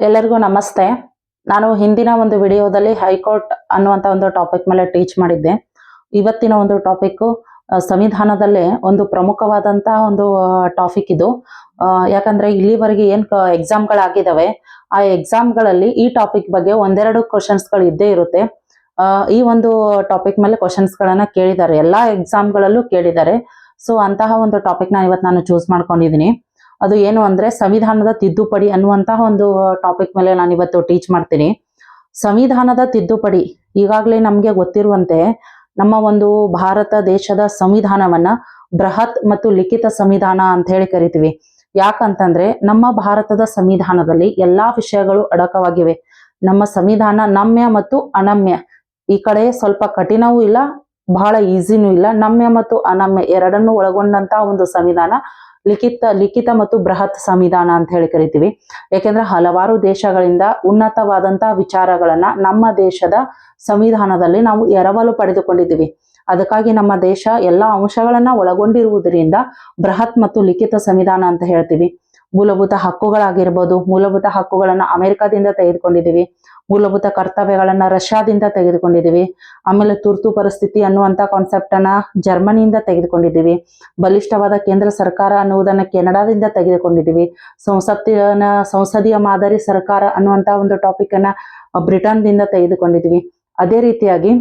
ಎಲ್ಲರಿಗೂ ನಮಸ್ತೆ. ನಾನು ಹಿಂದಿನ ಒಂದು ವಿಡಿಯೋದಲ್ಲಿ ಹೈಕೋರ್ಟ್ ಅನ್ನುವಂಥ ಒಂದು ಟಾಪಿಕ್ ಮೇಲೆ ಟೀಚ್ ಮಾಡಿದ್ದೆ. ಇವತ್ತಿನ ಒಂದು ಟಾಪಿಕ್ ಸಂವಿಧಾನದಲ್ಲೇ ಒಂದು ಪ್ರಮುಖವಾದಂತಹ ಒಂದು ಟಾಪಿಕ್ ಇದು. ಯಾಕಂದ್ರೆ ಇಲ್ಲಿವರೆಗೆ ಏನ್ ಎಕ್ಸಾಮ್ಗಳಾಗಿದ್ದಾವೆ ಆ ಎಕ್ಸಾಮ್ಗಳಲ್ಲಿ ಈ ಟಾಪಿಕ್ ಬಗ್ಗೆ ಒಂದೆರಡು ಕ್ವಶನ್ಸ್ಗಳು ಇದ್ದೇ ಇರುತ್ತೆ. ಈ ಒಂದು ಟಾಪಿಕ್ ಮೇಲೆ ಕ್ವಶನ್ಸ್ಗಳನ್ನ ಕೇಳಿದ್ದಾರೆ, ಎಲ್ಲಾ ಎಕ್ಸಾಮ್ಗಳಲ್ಲೂ ಕೇಳಿದ್ದಾರೆ. ಸೊ ಅಂತಹ ಒಂದು ಟಾಪಿಕ್ ಇವತ್ತು ನಾನು ಚೂಸ್ ಮಾಡ್ಕೊಂಡಿದ್ದೀನಿ. ಅದು ಏನು ಅಂದ್ರೆ ಸಂವಿಧಾನದ ತಿದ್ದುಪಡಿ ಅನ್ನುವಂತಹ ಒಂದು ಟಾಪಿಕ್ ಮೇಲೆ ನಾನು ಇವತ್ತು ಟೀಚ್ ಮಾಡ್ತೀನಿ. ಸಂವಿಧಾನದ ತಿದ್ದುಪಡಿ, ಈಗಾಗಲೇ ನಮ್ಗೆ ಗೊತ್ತಿರುವಂತೆ ನಮ್ಮ ಒಂದು ಭಾರತ ದೇಶದ ಸಂವಿಧಾನವನ್ನ ಬೃಹತ್ ಮತ್ತು ಲಿಖಿತ ಸಂವಿಧಾನ ಅಂತ ಹೇಳಿ ಕರಿತೀವಿ. ಯಾಕಂತಂದ್ರೆ ನಮ್ಮ ಭಾರತದ ಸಂವಿಧಾನದಲ್ಲಿ ಎಲ್ಲಾ ವಿಷಯಗಳು ಅಡಕವಾಗಿವೆ. ನಮ್ಮ ಸಂವಿಧಾನ ನಮ್ಯ ಮತ್ತು ಅನಮ್ಯ, ಈ ಕಡೆ ಸ್ವಲ್ಪ ಕಠಿಣವೂ ಇಲ್ಲ, ಬಹಳ ಈಸಿನೂ ಇಲ್ಲ, ನಮ್ಯ ಮತ್ತು ಅನಮ್ಯ ಎರಡನ್ನೂ ಒಳಗೊಂಡಂತಹ ಒಂದು ಸಂವಿಧಾನ ಲಿಖಿತ ಮತ್ತು ಬೃಹತ್ ಸಂವಿಧಾನ ಅಂತ ಹೇಳಿ ಕರಿತೀವಿ. ಯಾಕೆಂದ್ರೆ ಹಲವಾರು ದೇಶಗಳಿಂದ ಉನ್ನತವಾದಂತಹ ವಿಚಾರಗಳನ್ನ ನಮ್ಮ ದೇಶದ ಸಂವಿಧಾನದಲ್ಲಿ ನಾವು ಎರವಲು ಪಡೆದುಕೊಂಡಿದ್ದೀವಿ. ಅದಕ್ಕಾಗಿ ನಮ್ಮ ದೇಶ ಎಲ್ಲಾ ಅಂಶಗಳನ್ನ ಒಳಗೊಂಡಿರುವುದರಿಂದ ಬೃಹತ್ ಮತ್ತು ಲಿಖಿತ ಸಂವಿಧಾನ ಅಂತ ಹೇಳ್ತೀವಿ. ಮೂಲಭೂತ ಹಕ್ಕುಗಳಾಗಿರ್ಬೋದು, ಮೂಲಭೂತ ಹಕ್ಕುಗಳನ್ನ ಅಮೆರಿಕದಿಂದ ತೆಗೆದುಕೊಂಡಿದ್ದೀವಿ. ಮೂಲಭೂತ ಕರ್ತವ್ಯಗಳನ್ನ ರಷ್ಯಾದಿಂದ ತೆಗೆದುಕೊಂಡಿದ್ದೀವಿ. ಆಮೇಲೆ ತುರ್ತು ಪರಿಸ್ಥಿತಿ ಅನ್ನುವಂತ ಕಾನ್ಸೆಪ್ಟ್ ಅನ್ನ ಜರ್ಮನಿಯಿಂದ ತೆಗೆದುಕೊಂಡಿದ್ದೀವಿ. ಬಲಿಷ್ಠವಾದ ಕೇಂದ್ರ ಸರ್ಕಾರ ಅನ್ನುವುದನ್ನ ಕೆನಡಾದಿಂದ ತೆಗೆದುಕೊಂಡಿದ್ದೀವಿ. ಸಂಸದೀಯ ಮಾದರಿ ಸರ್ಕಾರ ಅನ್ನುವಂತ ಒಂದು ಟಾಪಿಕ್ ಅನ್ನ ಬ್ರಿಟನ್ದಿಂದ ತೆಗೆದುಕೊಂಡಿದ್ದೀವಿ. ಅದೇ ರೀತಿಯಾಗಿ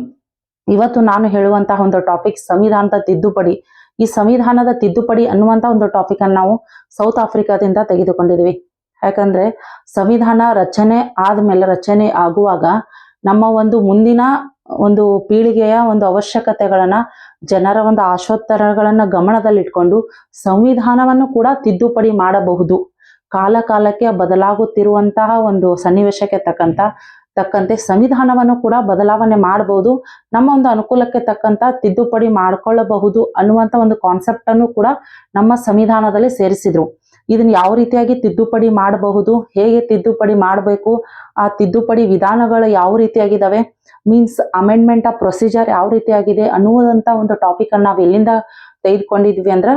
ಇವತ್ತು ನಾನು ಹೇಳುವಂತಹ ಒಂದು ಟಾಪಿಕ್ ಸಂವಿಧಾನದ ತಿದ್ದುಪಡಿ. ಈ ಸಂವಿಧಾನದ ತಿದ್ದುಪಡಿ ಅನ್ನುವಂತ ಒಂದು ಟಾಪಿಕ್ ಅನ್ನು ನಾವು ಸೌತ್ ಆಫ್ರಿಕಾದಿಂದ ತೆಗೆದುಕೊಂಡಿದ್ವಿ. ಯಾಕಂದ್ರೆ ಸಂವಿಧಾನ ರಚನೆ ಆಗುವಾಗ ನಮ್ಮ ಒಂದು ಮುಂದಿನ ಒಂದು ಪೀಳಿಗೆಯ ಒಂದು ಅವಶ್ಯಕತೆಗಳನ್ನ, ಜನರ ಒಂದು ಆಶೋತ್ತರಗಳನ್ನ ಗಮನದಲ್ಲಿಟ್ಕೊಂಡು ಸಂವಿಧಾನವನ್ನು ಕೂಡ ತಿದ್ದುಪಡಿ ಮಾಡಬಹುದು. ಕಾಲಕ್ಕೆ ಬದಲಾಗುತ್ತಿರುವಂತಹ ಒಂದು ಸನ್ನಿವೇಶಕ್ಕೆ ತಕ್ಕಂತೆ ಸಂವಿಧಾನವನ್ನು ಕೂಡ ಬದಲಾವಣೆ ಮಾಡಬಹುದು, ನಮ್ಮ ಒಂದು ಅನುಕೂಲಕ್ಕೆ ತಕ್ಕಂತ ತಿದ್ದುಪಡಿ ಮಾಡ್ಕೊಳ್ಳಬಹುದು ಅನ್ನುವಂತ ಒಂದು ಕಾನ್ಸೆಪ್ಟ್ ಅನ್ನು ಕೂಡ ನಮ್ಮ ಸಂವಿಧಾನದಲ್ಲಿ ಸೇರಿಸಿದ್ರು. ಇದನ್ನ ಯಾವ ರೀತಿಯಾಗಿ ತಿದ್ದುಪಡಿ ಮಾಡಬಹುದು, ಹೇಗೆ ತಿದ್ದುಪಡಿ ಮಾಡಬೇಕು, ಆ ತಿದ್ದುಪಡಿ ವಿಧಾನಗಳು ಯಾವ ರೀತಿಯಾಗಿದ್ದಾವೆ, ಮೀನ್ಸ್ ಅಮೆಂಡ್ಮೆಂಟ್ ಆಫ್ ಪ್ರೊಸೀಜರ್ ಯಾವ ರೀತಿಯಾಗಿದೆ ಅನ್ನುವಂತ ಒಂದು ಟಾಪಿಕ್ ಅನ್ನ ನಾವು ಎಲ್ಲಿಂದ ತೆಗೆದುಕೊಂಡಿದ್ವಿ ಅಂದ್ರೆ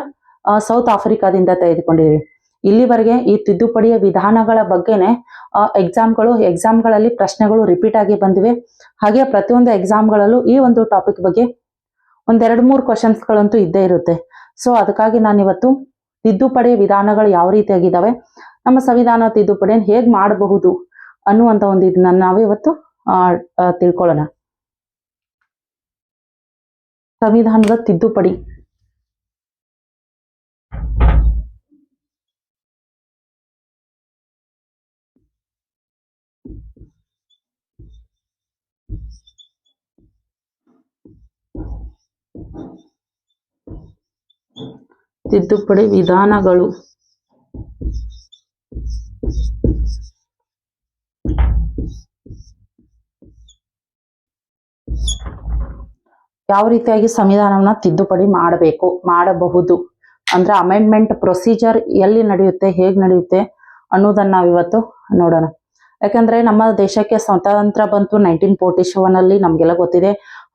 ಸೌತ್ ಆಫ್ರಿಕಾದಿಂದ ತೆಗೆದುಕೊಂಡಿದ್ವಿ. ಇಲ್ಲಿವರೆಗೆ ಈ ತಿದ್ದುಪಡಿಯ ವಿಧಾನಗಳ ಬಗ್ಗೆನೆ ಎಕ್ಸಾಮ್ಗಳಲ್ಲಿ ಪ್ರಶ್ನೆಗಳು ರಿಪೀಟ್ ಆಗಿ ಬಂದಿವೆ. ಹಾಗೆ ಪ್ರತಿಯೊಂದು ಎಕ್ಸಾಮ್ಗಳಲ್ಲೂ ಈ ಒಂದು ಟಾಪಿಕ್ ಬಗ್ಗೆ ಒಂದೆರಡು ಮೂರು ಕ್ವಶನ್ಸ್ಗಳಂತೂ ಇದ್ದೇ ಇರುತ್ತೆ. ಸೊ ಅದಕ್ಕಾಗಿ ನಾನಿವತ್ತು ತಿದ್ದುಪಡಿ ವಿಧಾನಗಳು ಯಾವ ರೀತಿಯಾಗಿದ್ದಾವೆ, ನಮ್ಮ ಸಂವಿಧಾನ ತಿದ್ದುಪಡಿಯನ್ನು ಹೇಗೆ ಮಾಡಬಹುದು ಅನ್ನುವಂತ ಒಂದು ಇದನ್ನ ನಾವಿವತ್ತು ತಿಳ್ಕೊಳ್ಳೋಣ. ಸಂವಿಧಾನದ ತಿದ್ದುಪಡಿ. ತಿದ್ದುಪಡಿ ವಿಧಾನಗಳು ಯಾವ ರೀತಿಯಾಗಿ ಸಂವಿಧಾನವನ್ನ ತಿದ್ದುಪಡಿ ಮಾಡಬಹುದು ಅಂದ್ರೆ ಅಮೆಂಡ್ಮೆಂಟ್ ಪ್ರೊಸೀಜರ್ ಎಲ್ಲಿ ನಡೆಯುತ್ತೆ, ಹೇಗೆ ನಡೆಯುತ್ತೆ ಅನ್ನೋದನ್ನ ನಾವಿವತ್ತು ನೋಡೋಣ. ಯಾಕಂದ್ರೆ ನಮ್ಮ ದೇಶಕ್ಕೆ ಸ್ವಾತಂತ್ರ್ಯ ಬಂತು 1947 ಅಲ್ಲಿ, ನಮ್ಗೆಲ್ಲ ಗೊತ್ತಿದೆ.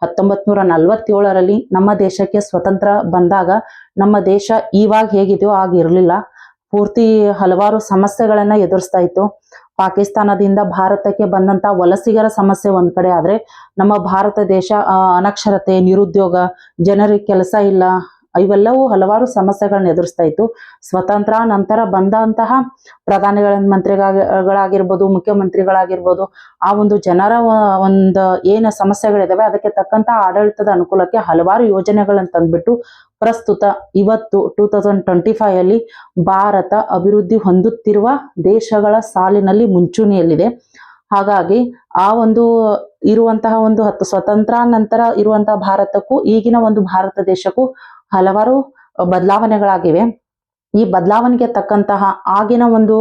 1947ರಲ್ಲಿ ನಮ್ಮ ದೇಶಕ್ಕೆ ಸ್ವತಂತ್ರ ಬಂದಾಗ ನಮ್ಮ ದೇಶ ಇವಾಗ ಹೇಗಿದೆಯೋ ಆಗಿರ್ಲಿಲ್ಲ. ಪೂರ್ತಿ ಹಲವಾರು ಸಮಸ್ಯೆಗಳನ್ನ ಎದುರಿಸ್ತಾ ಇತ್ತು. ಪಾಕಿಸ್ತಾನದಿಂದ ಭಾರತಕ್ಕೆ ಬಂದಂತ ವಲಸಿಗರ ಸಮಸ್ಯೆ ಒಂದ್ ಕಡೆ ಆದ್ರೆ, ನಮ್ಮ ಭಾರತ ದೇಶ ಅನಕ್ಷರತೆ, ನಿರುದ್ಯೋಗ, ಜನರಿಗೆ ಕೆಲಸ ಇಲ್ಲ, ಇವೆಲ್ಲವೂ ಹಲವಾರು ಸಮಸ್ಯೆಗಳನ್ನ ಎದುರಿಸ್ತಾ ಇತ್ತು. ಸ್ವತಂತ್ರ ನಂತರ ಬಂದಂತಹ ಮಂತ್ರಿಗಳಾಗಿರ್ಬೋದು, ಮುಖ್ಯಮಂತ್ರಿಗಳಾಗಿರ್ಬೋದು, ಆ ಒಂದು ಜನರ ಒಂದು ಏನು ಸಮಸ್ಯೆಗಳಿದಾವೆ ಅದಕ್ಕೆ ತಕ್ಕಂತ ಆಡಳಿತದ ಅನುಕೂಲಕ್ಕೆ ಹಲವಾರು ಯೋಜನೆಗಳನ್ನ ತಂದ್ಬಿಟ್ಟು ಪ್ರಸ್ತುತ ಇವತ್ತು 2025 ಅಲ್ಲಿ ಭಾರತ ಅಭಿವೃದ್ಧಿ ಹೊಂದುತ್ತಿರುವ ದೇಶಗಳ ಸಾಲಿನಲ್ಲಿ ಮುಂಚೂಣಿಯಲ್ಲಿದೆ. ಹಾಗಾಗಿ ಆ ಒಂದು ಇರುವಂತಹ ಒಂದು ಸ್ವತಂತ್ರ ನಂತರ ಇರುವಂತಹ ಭಾರತಕ್ಕೂ ಈಗಿನ ಒಂದು ಭಾರತ ದೇಶಕ್ಕೂ ಹಲವಾರು ಬದಲಾವಣೆಗಳಾಗಿವೆ. ಈ ಬದಲಾವಣೆಗೆ ತಕ್ಕಂತಹ ಆಗಿನ ಒಂದು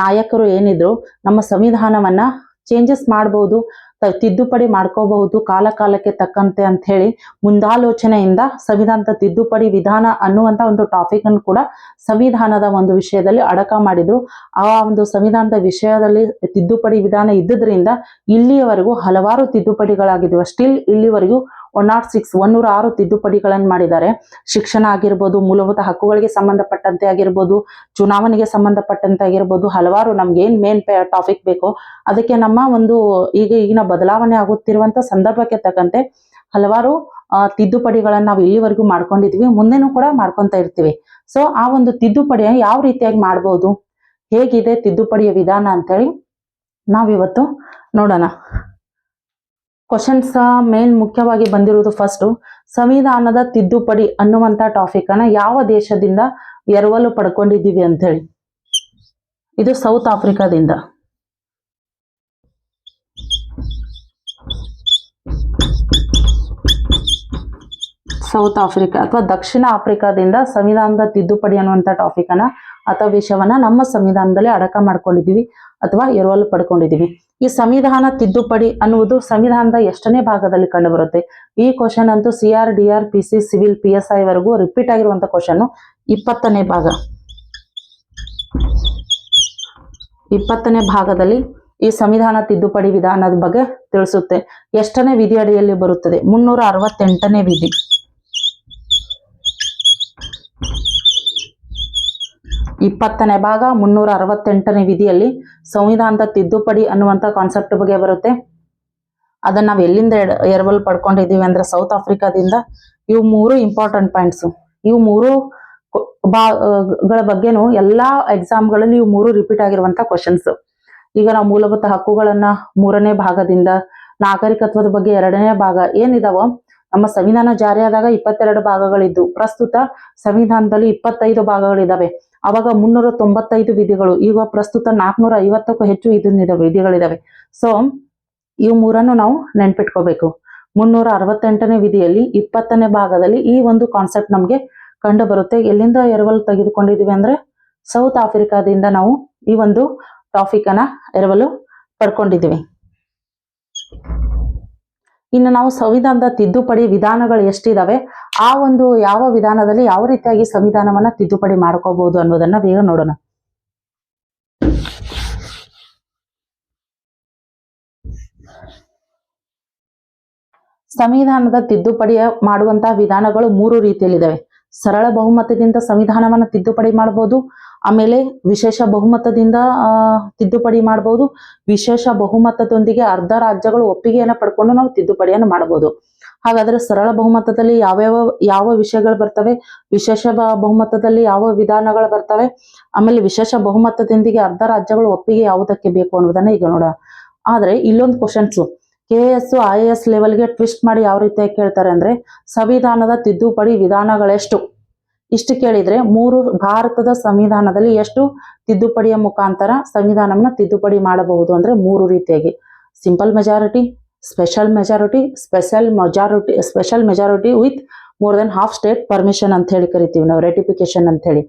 ನಾಯಕರು ಏನಿದ್ರು ನಮ್ಮ ಸಂವಿಧಾನವನ್ನ ಚೇಂಜಸ್ ಮಾಡಬಹುದು, ತಿದ್ದುಪಡಿ ಮಾಡ್ಕೋಬಹುದು ಕಾಲಕ್ಕೆ ತಕ್ಕಂತೆ ಅಂತ ಹೇಳಿ ಮುಂದಾಲೋಚನೆಯಿಂದ ಸಂವಿಧಾನದ ತಿದ್ದುಪಡಿ ವಿಧಾನ ಅನ್ನುವಂತ ಒಂದು ಟಾಪಿಕ್ ಅನ್ನು ಕೂಡ ಸಂವಿಧಾನದ ಒಂದು ವಿಷಯದಲ್ಲಿ ಅಡಕ ಮಾಡಿದ್ರು. ಆ ಒಂದು ಸಂವಿಧಾನದ ವಿಷಯದಲ್ಲಿ ತಿದ್ದುಪಡಿ ವಿಧಾನ ಇದ್ದುದರಿಂದ ಇಲ್ಲಿಯವರೆಗೂ ಹಲವಾರು ತಿದ್ದುಪಡಿಗಳಾಗಿದ್ವು. ಸ್ಟಿಲ್ ಇಲ್ಲಿವರೆಗೂ 106 ತಿದ್ದುಪಡಿಗಳನ್ನು ಮಾಡಿದ್ದಾರೆ. ಶಿಕ್ಷಣ ಆಗಿರ್ಬೋದು, ಮೂಲಭೂತ ಹಕ್ಕುಗಳಿಗೆ ಸಂಬಂಧಪಟ್ಟಂತೆ ಆಗಿರ್ಬೋದು, ಚುನಾವಣೆಗೆ ಸಂಬಂಧಪಟ್ಟಂತೆ ಆಗಿರ್ಬೋದು, ಹಲವಾರು ನಮ್ಗೆ ಏನ್ ಮೇನ್ ಟಾಪಿಕ್ ಬೇಕೋ ಅದಕ್ಕೆ ನಮ್ಮ ಒಂದು ಈಗಿನ ಬದಲಾವಣೆ ಆಗುತ್ತಿರುವಂತ ಸಂದರ್ಭಕ್ಕೆ ತಕ್ಕಂತೆ ಹಲವಾರು ತಿದ್ದುಪಡಿಗಳನ್ನ ನಾವು ಇಲ್ಲಿವರೆಗೂ ಮಾಡ್ಕೊಂಡಿದ್ವಿ, ಮುಂದೆನೂ ಕೂಡ ಮಾಡ್ಕೊಂತ ಇರ್ತೀವಿ. ಸೊ ಆ ಒಂದು ತಿದ್ದುಪಡಿಯ ಯಾವ ರೀತಿಯಾಗಿ ಮಾಡ್ಬೋದು, ಹೇಗಿದೆ ತಿದ್ದುಪಡಿಯ ವಿಧಾನ ಅಂತೇಳಿ ನಾವಿವತ್ತು ನೋಡೋಣ. ಕ್ವಶನ್ಸ್ ಮೇನ್ ಮುಖ್ಯವಾಗಿ ಬಂದಿರುವುದು ಫಸ್ಟ್, ಸಂವಿಧಾನದ ತಿದ್ದುಪಡಿ ಅನ್ನುವಂತ ಟಾಪಿಕ್ ಅನ್ನ ಯಾವ ದೇಶದಿಂದ ಎರವಲು ಪಡ್ಕೊಂಡಿದ್ದೀವಿ ಅಂತ ಹೇಳಿ. ಇದು ಸೌತ್ ಆಫ್ರಿಕಾದಿಂದ. ಸೌತ್ ಆಫ್ರಿಕಾ ಅಥವಾ ದಕ್ಷಿಣ ಆಫ್ರಿಕಾದಿಂದ ಸಂವಿಧಾನದ ತಿದ್ದುಪಡಿ ಅನ್ನುವಂಥ ಟಾಪಿಕ್ ಅನ್ನ ಅಥವಾ ವಿಷಯವನ್ನ ನಮ್ಮ ಸಂವಿಧಾನದಲ್ಲಿ ಅಡಕ ಮಾಡ್ಕೊಂಡಿದ್ದೀವಿ ಅಥವಾ ಎರವಲು ಪಡ್ಕೊಂಡಿದ್ದೀವಿ. ಈ ಸಂವಿಧಾನ ತಿದ್ದುಪಡಿ ಅನ್ನುವುದು ಸಂವಿಧಾನದ ಎಷ್ಟನೇ ಭಾಗದಲ್ಲಿ ಕಂಡು ಬರುತ್ತೆ? ಈ ಕ್ವಶನ್ ಅಂತೂ CR, PC, ಸಿವಿಲ್, PSI ವರೆಗೂ ರಿಪೀಟ್ ಆಗಿರುವಂತ ಕ್ವಶನ್. 20ನೇ ಭಾಗ. 20ನೇ ಭಾಗದಲ್ಲಿ ಈ ಸಂವಿಧಾನ ತಿದ್ದುಪಡಿ ವಿಧಾನದ ಬಗ್ಗೆ ತಿಳಿಸುತ್ತೆ. ಎಷ್ಟನೇ ವಿಧಿ ಅಡಿಯಲ್ಲಿ ಬರುತ್ತದೆ? 368ನೇ ವಿಧಿ. 20ನೇ ಭಾಗ 368ನೇ ವಿಧಿಯಲ್ಲಿ ಸಂವಿಧಾನದ ತಿದ್ದುಪಡಿ ಅನ್ನುವಂತ ಕಾನ್ಸೆಪ್ಟ್ ಬಗ್ಗೆ ಬರುತ್ತೆ. ಅದನ್ನ ನಾವು ಎಲ್ಲಿಂದ ಎರವಲು ಪಡ್ಕೊಂಡಿದ್ದೀವಿ ಅಂದ್ರೆ ಸೌತ್ ಆಫ್ರಿಕಾದಿಂದ. ಇವು 3 ಇಂಪಾರ್ಟೆಂಟ್ ಪಾಯಿಂಟ್ಸ್. ಇವು 3 ಗಳ ಬಗ್ಗೆನೂ ಎಲ್ಲಾ ಎಕ್ಸಾಮ್ಗಳಲ್ಲಿ ಇವು 3 ರಿಪೀಟ್ ಆಗಿರುವಂತ ಕ್ವಶನ್ಸ್. ಈಗ ನಾವು ಮೂಲಭೂತ ಹಕ್ಕುಗಳನ್ನ 3ನೇ ಭಾಗದಿಂದ, ನಾಗರಿಕತ್ವದ ಬಗ್ಗೆ 2ನೇ ಭಾಗ ಏನಿದಾವೋ, ನಮ್ಮ ಸಂವಿಧಾನ ಜಾರಿಯಾದಾಗ 22 ಭಾಗಗಳಿದ್ದು ಪ್ರಸ್ತುತ ಸಂವಿಧಾನದಲ್ಲಿ 25 ಭಾಗಗಳಿದಾವೆ. ಅವಾಗ 395 ವಿಧಿಗಳು, ಈಗ ಪ್ರಸ್ತುತ 450ಕ್ಕೂ ಹೆಚ್ಚು ವಿಧಿಗಳಿದಾವೆ. ಸೊ ಇವು 3 ನಾವು ನೆನ್ಪಿಟ್ಕೋಬೇಕು. 368ನೇ ವಿಧಿಯಲ್ಲಿ 20ನೇ ಭಾಗದಲ್ಲಿ ಈ ಒಂದು ಕಾನ್ಸೆಪ್ಟ್ ನಮ್ಗೆ ಕಂಡು ಬರುತ್ತೆ. ಎಲ್ಲಿಂದ ಎರವಲು ತೆಗೆದುಕೊಂಡಿದೀವಿ ಅಂದ್ರೆ ಸೌತ್ ಆಫ್ರಿಕಾದಿಂದ ನಾವು ಈ ಒಂದು ಟಾಪಿಕ್ ಅನ್ನ ಎರವಲು ಪಡ್ಕೊಂಡಿದ್ದೀವಿ. ಇನ್ನು ನಾವು ಸಂವಿಧಾನದ ತಿದ್ದುಪಡಿ ವಿಧಾನಗಳು ಎಷ್ಟಿದಾವೆ, ಆ ಒಂದು ಯಾವ ವಿಧಾನದಲ್ಲಿ ಯಾವ ರೀತಿಯಾಗಿ ಸಂವಿಧಾನವನ್ನ ತಿದ್ದುಪಡಿ ಮಾಡ್ಕೋಬಹುದು ಅನ್ನೋದನ್ನ ಬೇಗ ನೋಡೋಣ. ಸಂವಿಧಾನದ ತಿದ್ದುಪಡಿ ಮಾಡುವಂತಹ ವಿಧಾನಗಳು 3 ರೀತಿಯಲ್ಲಿದ್ದಾವೆ. ಸರಳ ಬಹುಮತದಿಂದ ಸಂವಿಧಾನವನ್ನ ತಿದ್ದುಪಡಿ ಮಾಡಬಹುದು. ಆಮೇಲೆ ವಿಶೇಷ ಬಹುಮತದಿಂದ ತಿದ್ದುಪಡಿ ಮಾಡಬಹುದು. ವಿಶೇಷ ಬಹುಮತದೊಂದಿಗೆ ಅರ್ಧ ರಾಜ್ಯಗಳು ಒಪ್ಪಿಗೆಯನ್ನು ಪಡ್ಕೊಂಡು ನಾವು ತಿದ್ದುಪಡಿಯನ್ನು ಮಾಡಬಹುದು. ಹಾಗಾದ್ರೆ ಸರಳ ಬಹುಮತದಲ್ಲಿ ಯಾವ ವಿಷಯಗಳು ಬರ್ತವೆ, ವಿಶೇಷ ಬಹುಮತದಲ್ಲಿ ಯಾವ ವಿಧಾನಗಳು ಬರ್ತವೆ, ಆಮೇಲೆ ವಿಶೇಷ ಬಹುಮತದೊಂದಿಗೆ ಅರ್ಧ ರಾಜ್ಯಗಳು ಒಪ್ಪಿಗೆ ಯಾವುದಕ್ಕೆ ಬೇಕು ಅನ್ನೋದನ್ನ ಈಗ ನೋಡೋಣ. ಆದ್ರೆ ಇಲ್ಲೊಂದು ಕ್ವಶನ್ಸ್ KS IAS ಲೆವೆಲ್ಗೆ ಟ್ವಿಸ್ಟ್ ಮಾಡಿ ಯಾವ ರೀತಿಯಾಗಿ ಕೇಳ್ತಾರೆ ಅಂದ್ರೆ, ಸಂವಿಧಾನದ ತಿದ್ದುಪಡಿ ವಿಧಾನಗಳೆಷ್ಟು ಇಷ್ಟು ಕೇಳಿದ್ರೆ ಭಾರತದ ಸಂವಿಧಾನದಲ್ಲಿ ಎಷ್ಟು ತಿದ್ದುಪಡಿಯ ಮುಖಾಂತರ ಸಂವಿಧಾನವನ್ನ ತಿದ್ದುಪಡಿ ಮಾಡಬಹುದು ಅಂದ್ರೆ 3 ರೀತಿಯಾಗಿ: simple majority, special majority, special majority with more than half state permission ಅಂತ ಹೇಳಿ ಕರಿತೀವಿ ನಾವು, ರೆಟಿಫಿಕೇಶನ್ ಅಂತ ಹೇಳಿ.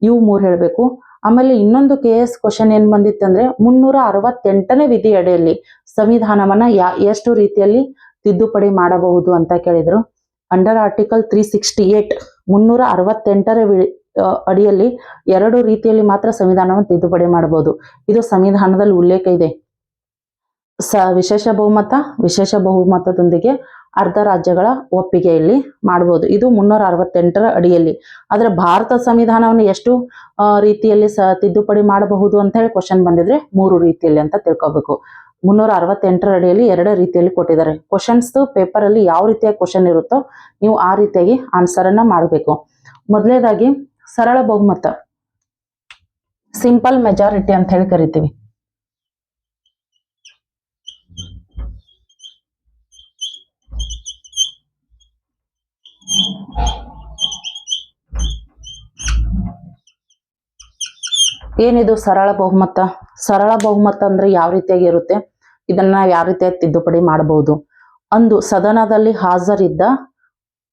ಇವು 3 ಹೇಳ್ಬೇಕು. ಆಮೇಲೆ ಇನ್ನೊಂದು KS ಕ್ವಶನ್ ಏನ್ ಬಂದಿತ್ತಂದ್ರೆ 368ನೇ ವಿಧಿ ಅಡಿಯಲ್ಲಿ ಸಂವಿಧಾನವನ್ನ ಎಷ್ಟು ರೀತಿಯಲ್ಲಿ ತಿದ್ದುಪಡಿ ಮಾಡಬಹುದು ಅಂತ ಕೇಳಿದ್ರು. ಅಂಡರ್ ಆರ್ಟಿಕಲ್ 368 368ರ ಅಡಿಯಲ್ಲಿ 2 ರೀತಿಯಲ್ಲಿ ಮಾತ್ರ ಸಂವಿಧಾನವನ್ನು ತಿದ್ದುಪಡಿ ಮಾಡಬಹುದು. ಇದು ಸಂವಿಧಾನದಲ್ಲಿ ಉಲ್ಲೇಖ ಇದೆ. ವಿಶೇಷ ಬಹುಮತದೊಂದಿಗೆ ಅರ್ಧ ರಾಜ್ಯಗಳ ಒಪ್ಪಿಗೆಯಲ್ಲಿ ಮಾಡಬಹುದು. ಇದು 368ರ ಅಡಿಯಲ್ಲಿ. ಆದ್ರೆ ಭಾರತ ಸಂವಿಧಾನವನ್ನು ಎಷ್ಟು ರೀತಿಯಲ್ಲಿ ತಿದ್ದುಪಡಿ ಮಾಡಬಹುದು ಅಂತ ಹೇಳಿ ಕ್ವಶನ್ ಬಂದಿದ್ರೆ 3 ರೀತಿಯಲ್ಲಿ ಅಂತ ತಿಳ್ಕೊಬೇಕು. 368ರ ಅಡಿಯಲ್ಲಿ 2 ರೀತಿಯಲ್ಲಿ ಕೊಟ್ಟಿದ್ದಾರೆ. ಕ್ವಶನ್ಸ್ ಪೇಪರ್ ಅಲ್ಲಿ ಯಾವ ರೀತಿಯ ಕ್ವಶನ್ ಇರುತ್ತೋ ನೀವು ಆ ರೀತಿಯಾಗಿ ಆನ್ಸರ್ ಅನ್ನ ಮಾಡಬೇಕು. ಮೊದಲನೇದಾಗಿ ಸರಳ ಬಹುಮತ, ಸಿಂಪಲ್ ಮೆಜಾರಿಟಿ ಅಂತ ಹೇಳಿ ಕರಿತೀವಿ. ಏನಿದು ಸರಳ ಬಹುಮತ? ಸರಳ ಬಹುಮತ ಅಂದ್ರೆ ಯಾವ ರೀತಿಯಾಗಿ ಇರುತ್ತೆ, ಇದನ್ನ ನಾವು ಯಾವ ರೀತಿಯಾಗಿ ತಿದ್ದುಪಡಿ ಮಾಡಬಹುದು? ಸದನದಲ್ಲಿ ಹಾಜರಿದ್ದ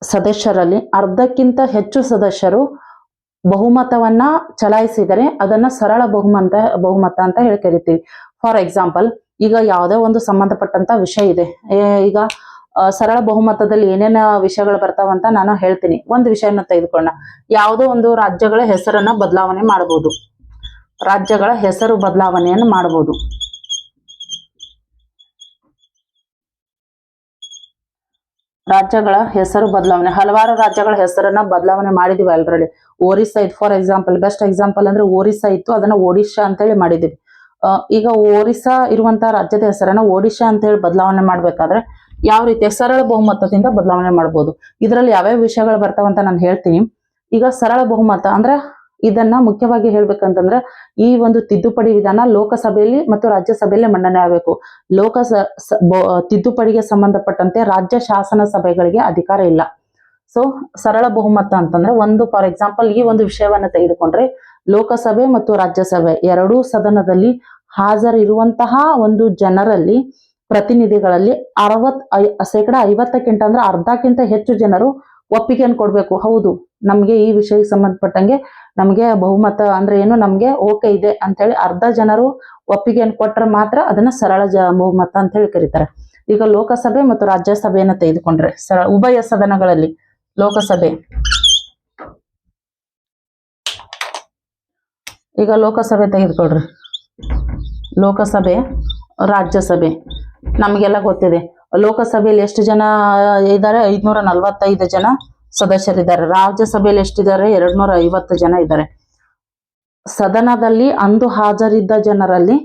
ಸದಸ್ಯರಲ್ಲಿ ಅರ್ಧಕ್ಕಿಂತ ಹೆಚ್ಚು ಸದಸ್ಯರು ಬಹುಮತವನ್ನ ಚಲಾಯಿಸಿದರೆ ಅದನ್ನ ಸರಳ ಬಹುಮತ ಅಂತ ಹೇಳಿ ಕರಿತೀವಿ. ಫಾರ್ ಎಕ್ಸಾಂಪಲ್, ಈಗ ಯಾವುದೇ ಒಂದು ಸಂಬಂಧಪಟ್ಟಂತ ವಿಷಯ ಇದೆ. ಈಗ ಸರಳ ಬಹುಮತದಲ್ಲಿ ಏನೇನ ವಿಷಯಗಳು ಬರ್ತಾವಂತ ನಾನು ಹೇಳ್ತೀನಿ. ಒಂದು ವಿಷಯನ ತೆಗೆದುಕೊಳ್ಳೋಣ. ಯಾವುದೋ ಒಂದು ರಾಜ್ಯಗಳ ಹೆಸರನ್ನ ಬದಲಾವಣೆ ಮಾಡಬಹುದು. ರಾಜ್ಯಗಳ ಹೆಸರು ಬದಲಾವಣೆಯನ್ನು ಮಾಡಬಹುದು. ರಾಜ್ಯಗಳ ಹೆಸರು ಬದಲಾವಣೆ, ಹಲವಾರು ರಾಜ್ಯಗಳ ಹೆಸರನ್ನ ಬದಲಾವಣೆ ಮಾಡಿದೀವಿ ಆಲ್ರೆಡಿ. ಒರಿಸ್ಸಾ ಇತ್ತು ಫಾರ್ ಎಕ್ಸಾಂಪಲ್, ಬೆಸ್ಟ್ ಎಕ್ಸಾಂಪಲ್ ಅಂದ್ರೆ ಒರಿಸ್ಸಾ ಇತ್ತು, ಅದನ್ನ ಒಡಿಶಾ ಅಂತೇಳಿ ಮಾಡಿದೀವಿ. ಈಗ ಒರಿಸ್ಸಾ ಇರುವಂತಹ ರಾಜ್ಯದ ಹೆಸರನ್ನ ಒಡಿಶಾ ಅಂತ ಹೇಳಿ ಬದಲಾವಣೆ ಮಾಡ್ಬೇಕಾದ್ರೆ ಯಾವ ರೀತಿ ಸರಳ ಬಹುಮತದಿಂದ ಬದಲಾವಣೆ ಮಾಡ್ಬೋದು. ಇದರಲ್ಲಿ ಯಾವ್ಯಾವ ವಿಷಯಗಳು ಬರ್ತಾವಂತ ನಾನು ಹೇಳ್ತೀನಿ. ಈಗ ಸರಳ ಬಹುಮತ ಅಂದ್ರೆ ಇದನ್ನ ಮುಖ್ಯವಾಗಿ ಹೇಳ್ಬೇಕಂತಂದ್ರೆ ಈ ಒಂದು ತಿದ್ದುಪಡಿ ವಿಧಾನ ಲೋಕಸಭೆಯಲ್ಲಿ ಮತ್ತು ರಾಜ್ಯಸಭೆಯಲ್ಲಿ ಮಂಡನೆ ಆಗಬೇಕು. ತಿದ್ದುಪಡಿಗೆ ಸಂಬಂಧಪಟ್ಟಂತೆ ರಾಜ್ಯ ಶಾಸನ ಸಭೆಗಳಿಗೆ ಅಧಿಕಾರ ಇಲ್ಲ. ಸೊ ಸರಳ ಬಹುಮತ ಅಂತಂದ್ರೆ ಒಂದು ಫಾರ್ ಎಕ್ಸಾಂಪಲ್ ಈ ಒಂದು ವಿಷಯವನ್ನ ತೆಗೆದುಕೊಂಡ್ರೆ ಲೋಕಸಭೆ ಮತ್ತು ರಾಜ್ಯಸಭೆ ಎರಡೂ ಸದನದಲ್ಲಿ ಹಾಜರಿರುವಂತಹ ಒಂದು ಜನರಲ್ಲಿ ಪ್ರತಿನಿಧಿಗಳಲ್ಲಿ 50% ಅಂದ್ರೆ ಅರ್ಧಕ್ಕಿಂತ ಹೆಚ್ಚು ಜನರು ಒಪ್ಪಿಗೆಯನ್ನು ಕೊಡ್ಬೇಕು. ಹೌದು, ನಮ್ಗೆ ಈ ವಿಷಯಕ್ಕೆ ಸಂಬಂಧಪಟ್ಟಂಗೆ ನಮ್ಗೆ ಬಹುಮತ ಅಂದ್ರೆ ಏನು, ನಮ್ಗೆ ಓಕೆ ಇದೆ ಅಂತ ಹೇಳಿ ಅರ್ಧ ಜನರು ಒಪ್ಪಿಗೆಯನ್ನು ಕೊಟ್ಟರೆ ಮಾತ್ರ ಅದನ್ನ ಸರಳ ಬಹುಮತ ಅಂತ ಹೇಳಿ ಕರೀತಾರೆ. ಈಗ ಲೋಕಸಭೆ ಮತ್ತು ರಾಜ್ಯಸಭೆಯನ್ನ ತೆಗೆದುಕೊಂಡ್ರೆ ಉಭಯ ಸದನಗಳಲ್ಲಿ ಲೋಕಸಭೆ, ಈಗ ಲೋಕಸಭೆ ತೆಗೆದುಕೊಳ್ರಿ, ಲೋಕಸಭೆ ರಾಜ್ಯಸಭೆ ನಮಗೆಲ್ಲ ಗೊತ್ತಿದೆ. ಲೋಕಸಭೆಯಲ್ಲಿ ಎಷ್ಟು ಜನ ಇದ್ದಾರೆ? 545 ಜನ ಸದಸ್ಯರಿದ್ದಾರೆ. ರಾಜ್ಯಸಭೆಯಲ್ಲಿ ಎಷ್ಟಿದ್ದಾರೆ? 250 ಜನ ಇದ್ದಾರೆ. ಸದನದಲ್ಲಿ ಅಂದು ಹಾಜರಿದ್ದ ಜನರಲ್ಲಿ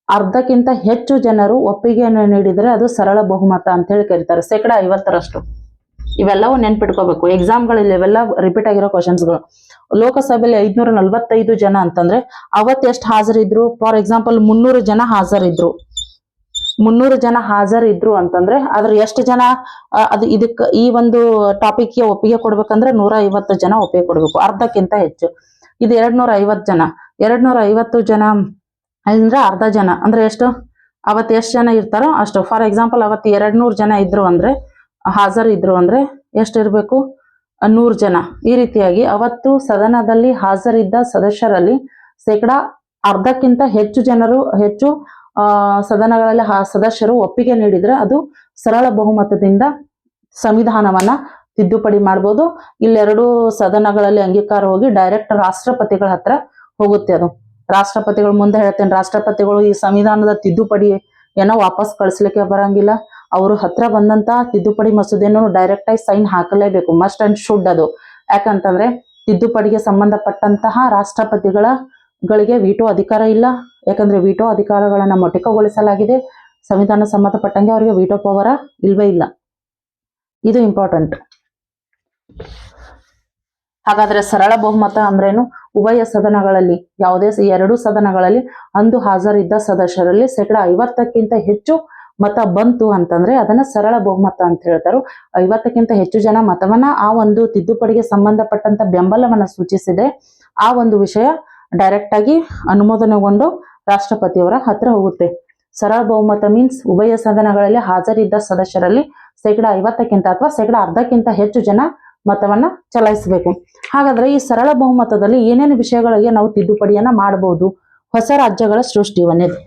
ಅರ್ಧಕ್ಕಿಂತ ಹೆಚ್ಚು ಜನರು ಒಪ್ಪಿಗೆಯನ್ನು ನೀಡಿದರೆ ಅದು ಸರಳ ಬಹುಮತ ಅಂತ ಹೇಳಿ ಕರೀತಾರೆ. 50%. ಇವೆಲ್ಲವೂ ನೆನ್ಪಿಟ್ಕೋಬೇಕು, ಎಕ್ಸಾಮ್ಗಳಲ್ಲಿ ಇವೆಲ್ಲ ರಿಪೀಟ್ ಆಗಿರೋ ಕ್ವಶನ್ಸ್ಗಳು. ಲೋಕಸಭೆಯಲ್ಲಿ 545 ಜನ ಅಂತಂದ್ರೆ ಅವತ್ತು ಎಷ್ಟು ಹಾಜರಿದ್ರು? ಫಾರ್ ಎಕ್ಸಾಂಪಲ್ 300 ಜನ ಹಾಜರಿದ್ರು. 300 ಜನ ಹಾಜರಿದ್ರು ಅಂತಂದ್ರೆ ಅದ್ರ ಎಷ್ಟು ಜನ ಅದು ಇದಕ್ಕೆ ಈ ಒಂದು ಟಾಪಿಕ್ಗೆ ಒಪ್ಪಿಗೆ ಕೊಡ್ಬೇಕಂದ್ರೆ 150 ಜನ ಒಪ್ಪಿಗೆ ಕೊಡ್ಬೇಕು, ಅರ್ಧಕ್ಕಿಂತ ಹೆಚ್ಚು. ಇದು 250 ಜನ, 250 ಜನ ಅಂದ್ರೆ ಅರ್ಧ ಜನ ಅಂದ್ರೆ ಎಷ್ಟು? ಅವತ್ತು ಎಷ್ಟು ಜನ ಇರ್ತಾರೋ ಅಷ್ಟು. ಫಾರ್ ಎಕ್ಸಾಂಪಲ್ ಅವತ್ತು 200 ಜನ ಇದ್ರು ಅಂದ್ರೆ ಹಾಜರಿದ್ರು ಅಂದ್ರೆ ಎಷ್ಟಿರ್ಬೇಕು? 100 ಜನ. ಈ ರೀತಿಯಾಗಿ ಅವತ್ತು ಸದನದಲ್ಲಿ ಹಾಜರಿದ್ದ ಸದಸ್ಯರಲ್ಲಿ ಅರ್ಧಕ್ಕಿಂತ ಹೆಚ್ಚು ಜನರು ಸದನಗಳಲ್ಲಿ ಸದಸ್ಯರು ಒಪ್ಪಿಗೆ ನೀಡಿದ್ರೆ ಅದು ಸರಳ ಬಹುಮತದಿಂದ ಸಂವಿಧಾನವನ್ನ ತಿದ್ದುಪಡಿ ಮಾಡ್ಬೋದು. ಇಲ್ಲೆರಡು ಸದನಗಳಲ್ಲಿ ಅಂಗೀಕಾರ ಹೋಗಿ ಡೈರೆಕ್ಟ್ ರಾಷ್ಟ್ರಪತಿಗಳ ಹತ್ರ ಹೋಗುತ್ತೆ. ಅದು ರಾಷ್ಟ್ರಪತಿಗಳು ಮುಂದೆ ಹೇಳ್ತೇನೆ, ರಾಷ್ಟ್ರಪತಿಗಳು ಈ ಸಂವಿಧಾನದ ತಿದ್ದುಪಡಿ ಏನೋ ವಾಪಸ್ ಕಳಿಸ್ಲಿಕ್ಕೆ ಬರಂಗಿಲ್ಲ. ಅವರು ಹತ್ರ ಬಂದಂತ ತಿದ್ದುಪಡಿ ಮಸೂದೆಯನ್ನು ಡೈರೆಕ್ಟ್ ಆಗಿ ಸೈನ್ ಹಾಕಲೇಬೇಕು, ಮಸ್ಟ್ ಅಂಡ್ ಶುಡ್. ಅದು ಯಾಕಂತಂದ್ರೆ ತಿದ್ದುಪಡಿಗೆ ಸಂಬಂಧಪಟ್ಟಂತಹ ರಾಷ್ಟ್ರಪತಿಗಳಿಗೆ ವಿಟೋ ಅಧಿಕಾರ ಇಲ್ಲ. ಯಾಕಂದ್ರೆ ವಿಟೋ ಅಧಿಕಾರಗಳನ್ನ ಮೊಟಕುಗೊಳಿಸಲಾಗಿದೆ. ಸಂವಿಧಾನ ಸಂಬಂಧಪಟ್ಟಂಗೆ ಅವರಿಗೆ ವಿಟೋ ಪವರ್ ಇಲ್ವೇ ಇಲ್ಲ. ಇದು ಇಂಪಾರ್ಟೆಂಟ್. ಹಾಗಾದ್ರೆ ಸರಳ ಬಹುಮತ ಅಂದ್ರೇನು? ಉಭಯ ಸದನಗಳಲ್ಲಿ ಯಾವುದೇ ಎರಡೂ ಸದನಗಳಲ್ಲಿ ಅಂದು ಹಾಜರಿದ್ದ ಸದಸ್ಯರಲ್ಲಿ 50%ಕ್ಕಿಂತ ಹೆಚ್ಚು ಮತ ಬಂತು ಅಂತಂದ್ರೆ ಅದನ್ನ ಸರಳ ಬಹುಮತ ಅಂತ ಹೇಳ್ತಾರೆ. 50ಕ್ಕಿಂತ ಹೆಚ್ಚು ಜನ ಮತವನ್ನ ಆ ಒಂದು ತಿದ್ದುಪಡಿಗೆ ಸಂಬಂಧಪಟ್ಟಂತ ಬೆಂಬಲವನ್ನ ಸೂಚಿಸಿದೆ. ಆ ಒಂದು ವಿಷಯ ಡೈರೆಕ್ಟ್ ಆಗಿ ಅನುಮೋದನೆಗೊಂಡು ರಾಷ್ಟ್ರಪತಿಯವರ ಹತ್ರ ಹೋಗುತ್ತೆ. ಸರಳ ಬಹುಮತ ಮೀನ್ಸ್ ಉಭಯ ಸದನಗಳಲ್ಲಿ ಹಾಜರಿದ್ದ ಸದಸ್ಯರಲ್ಲಿ 50%ಕ್ಕಿಂತ ಅಥವಾ 10%ಕ್ಕಿಂತ ಹೆಚ್ಚು ಜನ ಮತವನ್ನ ಚಲಾಯಿಸಬೇಕು. ಹಾಗಾದ್ರೆ ಈ ಸರಳ ಬಹುಮತದಲ್ಲಿ ಏನೇನು ವಿಷಯಗಳಿಗೆ ನಾವು ತಿದ್ದುಪಡಿಯನ್ನ ಮಾಡಬಹುದು? ಹೊಸ ರಾಜ್ಯಗಳ ಸೃಷ್ಟಿ ಒಂದೇದು.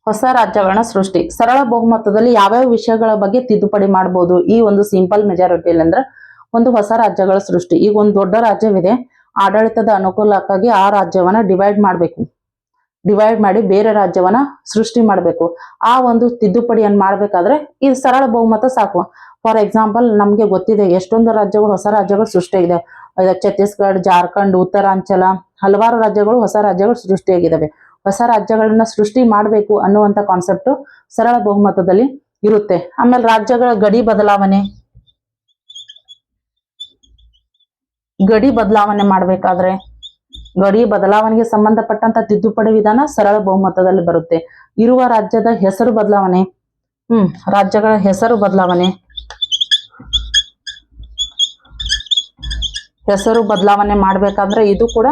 ಹೊಸ ರಾಜ್ಯಗಳನ್ನ ಸೃಷ್ಟಿ. ಸರಳ ಬಹುಮತದಲ್ಲಿ ಯಾವ್ಯಾವ ವಿಷಯಗಳ ಬಗ್ಗೆ ತಿದ್ದುಪಡಿ ಮಾಡಬಹುದು? ಈ ಒಂದು ಸಿಂಪಲ್ ಮೆಜಾರಿಟಿಯಲ್ಲಿ ಅಂದ್ರೆ ಒಂದು ಹೊಸ ರಾಜ್ಯಗಳ ಸೃಷ್ಟಿ. ಈಗ ಒಂದು ದೊಡ್ಡ ರಾಜ್ಯವಿದೆ, ಆಡಳಿತದ ಅನುಕೂಲಕ್ಕಾಗಿ ಆ ರಾಜ್ಯವನ್ನ ಡಿವೈಡ್ ಮಾಡಿ ಬೇರೆ ರಾಜ್ಯವನ್ನ ಸೃಷ್ಟಿ ಮಾಡಬೇಕು. ಆ ಒಂದು ತಿದ್ದುಪಡಿಯನ್ನು ಮಾಡ್ಬೇಕಾದ್ರೆ ಇದು ಸರಳ ಬಹುಮತ ಸಾಕು. ಫಾರ್ ಎಕ್ಸಾಂಪಲ್ ನಮ್ಗೆ ಗೊತ್ತಿದೆ ಎಷ್ಟೊಂದು ರಾಜ್ಯಗಳು, ಹೊಸ ರಾಜ್ಯಗಳು ಸೃಷ್ಟಿಯಾಗಿದೆ. ಛತ್ತೀಸ್ಗಢ, ಜಾರ್ಖಂಡ್, ಉತ್ತರಾಂಚಲ, ಹಲವಾರು ರಾಜ್ಯಗಳು ಹೊಸ ರಾಜ್ಯಗಳು ಸೃಷ್ಟಿಯಾಗಿದ್ದಾವೆ. ಹೊಸ ರಾಜ್ಯಗಳನ್ನ ಸೃಷ್ಟಿ ಮಾಡಬೇಕು ಅನ್ನುವಂತ ಕಾನ್ಸೆಪ್ಟ್ ಸರಳ ಬಹುಮತದಲ್ಲಿ ಇರುತ್ತೆ. ಆಮೇಲೆ ರಾಜ್ಯಗಳ ಗಡಿ ಬದಲಾವಣೆ ಮಾಡ್ಬೇಕಾದ್ರೆ ಗಡಿ ಬದಲಾವಣೆಗೆ ಸಂಬಂಧಪಟ್ಟಂತ ತಿದ್ದುಪಡಿ ವಿಧಾನ ಸರಳ ಬಹುಮತದಲ್ಲಿ ಬರುತ್ತೆ. ಇರುವ ರಾಜ್ಯದ ಹೆಸರು ಬದಲಾವಣೆ, ರಾಜ್ಯಗಳ ಹೆಸರು ಬದಲಾವಣೆ ಮಾಡ್ಬೇಕಾದ್ರೆ ಇದು ಕೂಡ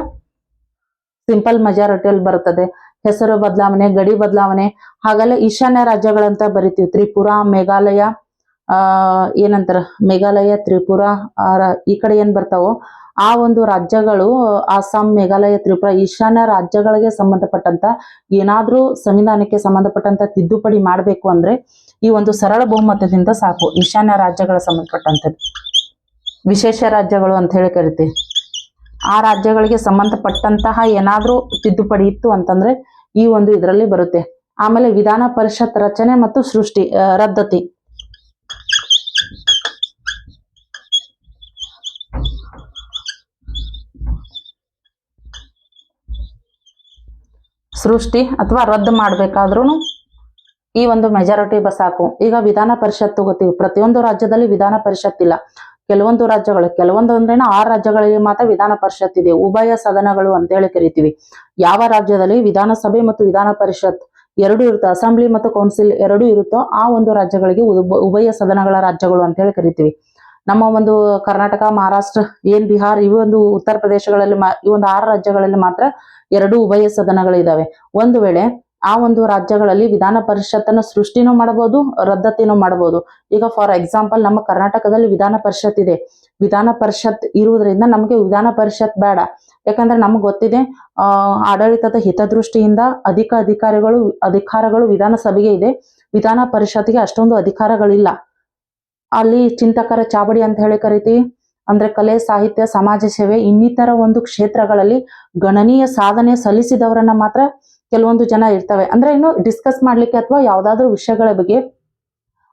ಸಿಂಪಲ್ ಮೆಜಾರಿಟಿಯಲ್ಲಿ ಬರುತ್ತದೆ. ಹೆಸರು ಬದಲಾವಣೆ, ಗಡಿ ಬದಲಾವಣೆ. ಹಾಗಲ್ಲ ಈಶಾನ್ಯ ರಾಜ್ಯಗಳಂತ ಬರಿತೀವಿ, ತ್ರಿಪುರಾ, ಮೇಘಾಲಯ, ಮೇಘಾಲಯ, ತ್ರಿಪುರಾ, ಈ ಕಡೆ ಏನ್ ಬರ್ತಾವೋ ಆ ಒಂದು ರಾಜ್ಯಗಳು, ಅಸ್ಸಾಂ, ಮೇಘಾಲಯ, ತ್ರಿಪುರಾ, ಈಶಾನ್ಯ ರಾಜ್ಯಗಳಿಗೆ ಸಂಬಂಧಪಟ್ಟಂತ ಏನಾದ್ರೂ ಸಂವಿಧಾನಕ್ಕೆ ಸಂಬಂಧಪಟ್ಟಂತ ತಿದ್ದುಪಡಿ ಮಾಡ್ಬೇಕು ಅಂದ್ರೆ ಈ ಒಂದು ಸರಳ ಬಹುಮತದಿಂದ ಸಾಕು. ಈಶಾನ್ಯ ರಾಜ್ಯಗಳ ಸಂಬಂಧಪಟ್ಟಂತದ್ದು ವಿಶೇಷ ರಾಜ್ಯಗಳು ಅಂತ ಹೇಳಿ ಕರಿತೀವಿ. ಆ ರಾಜ್ಯಗಳಿಗೆ ಸಂಬಂಧಪಟ್ಟಂತಹ ಏನಾದ್ರೂ ತಿದ್ದುಪಡಿ ಇತ್ತು ಅಂತಂದ್ರೆ ಈ ಒಂದು ಇದರಲ್ಲಿ ಬರುತ್ತೆ. ಆಮೇಲೆ ವಿಧಾನ ಪರಿಷತ್ ರಚನೆ ಮತ್ತು ಸೃಷ್ಟಿ ರದ್ದತಿ. ಸೃಷ್ಟಿ ಅಥವಾ ರದ್ದು ಮಾಡ್ಬೇಕಾದ್ರೂ ಈ ಒಂದು ಮೆಜಾರಿಟಿ ಸಾಕು. ಈಗ ವಿಧಾನ ಪರಿಷತ್ ತಗೋತೀವಿ, ಪ್ರತಿಯೊಂದು ರಾಜ್ಯದಲ್ಲಿ ವಿಧಾನ ಪರಿಷತ್ ಇಲ್ಲ. ಕೆಲವೊಂದು ರಾಜ್ಯಗಳು, ಕೆಲವೊಂದು ಅಂದ್ರೇನ 6 ರಾಜ್ಯಗಳಿಗೆ ಮಾತ್ರ ವಿಧಾನ ಪರಿಷತ್ ಇದೆ. ಉಭಯ ಸದನಗಳು ಅಂತ ಹೇಳಿ ಕರಿತೀವಿ. ಯಾವ ರಾಜ್ಯದಲ್ಲಿ ವಿಧಾನಸಭೆ ಮತ್ತು ವಿಧಾನ ಪರಿಷತ್ ಎರಡು ಇರುತ್ತೆ, ಅಸೆಂಬ್ಲಿ ಮತ್ತು ಕೌನ್ಸಿಲ್ ಎರಡು ಇರುತ್ತೋ ಆ ಒಂದು ರಾಜ್ಯಗಳಿಗೆ ಉಭಯ ಸದನಗಳ ರಾಜ್ಯಗಳು ಅಂತ ಹೇಳಿ ಕರಿತೀವಿ. ನಮ್ಮ ಒಂದು ಕರ್ನಾಟಕ, ಮಹಾರಾಷ್ಟ್ರ, ಬಿಹಾರ್, ಇವು ಒಂದು ಉತ್ತರ ಪ್ರದೇಶಗಳಲ್ಲಿ ಈ ಒಂದು 6 ರಾಜ್ಯಗಳಲ್ಲಿ ಮಾತ್ರ 2 ಉಭಯ ಸದನಗಳಿದಾವೆ. ಒಂದು ವೇಳೆ ಆ ಒಂದು ರಾಜ್ಯಗಳಲ್ಲಿ ವಿಧಾನ ಪರಿಷತ್ತನ್ನು ಸೃಷ್ಟಿನೂ ಮಾಡಬಹುದು, ರದ್ದತಿನೂ ಮಾಡಬಹುದು. ಈಗ ಫಾರ್ ಎಕ್ಸಾಂಪಲ್ ನಮ್ಮ ಕರ್ನಾಟಕದಲ್ಲಿ ವಿಧಾನ ಪರಿಷತ್ ಇದೆ. ವಿಧಾನ ಪರಿಷತ್ ಇರುವುದರಿಂದ ನಮಗೆ ವಿಧಾನ ಪರಿಷತ್ ಬೇಡ. ಯಾಕಂದ್ರೆ ನಮ್ಗೆ ಗೊತ್ತಿದೆ ಆಡಳಿತದ ಹಿತದೃಷ್ಟಿಯಿಂದ ಅಧಿಕಾರಗಳು ವಿಧಾನಸಭೆಗೆ ಇದೆ, ವಿಧಾನ ಪರಿಷತ್ಗೆ ಅಷ್ಟೊಂದು ಅಧಿಕಾರಗಳಿಲ್ಲ. ಅಲ್ಲಿ ಚಿಂತಕರ ಚಾವಡಿ ಅಂತ ಹೇಳಿ ಕರಿತೀವಿ. ಅಂದ್ರೆ ಕಲೆ, ಸಾಹಿತ್ಯ, ಸಮಾಜ ಸೇವೆ ಇನ್ನಿತರ ಒಂದು ಕ್ಷೇತ್ರಗಳಲ್ಲಿ ಗಣನೀಯ ಸಾಧನೆ ಸಲ್ಲಿಸಿದವರನ್ನ ಮಾತ್ರ ಕೆಲವೊಂದು ಜನ ಇರ್ತವೆ. ಅಂದ್ರೆ ಇನ್ನು ಡಿಸ್ಕಸ್ ಮಾಡ್ಲಿಕ್ಕೆ ಅಥವಾ ಯಾವ್ದಾದ್ರು ವಿಷಯಗಳ ಬಗ್ಗೆ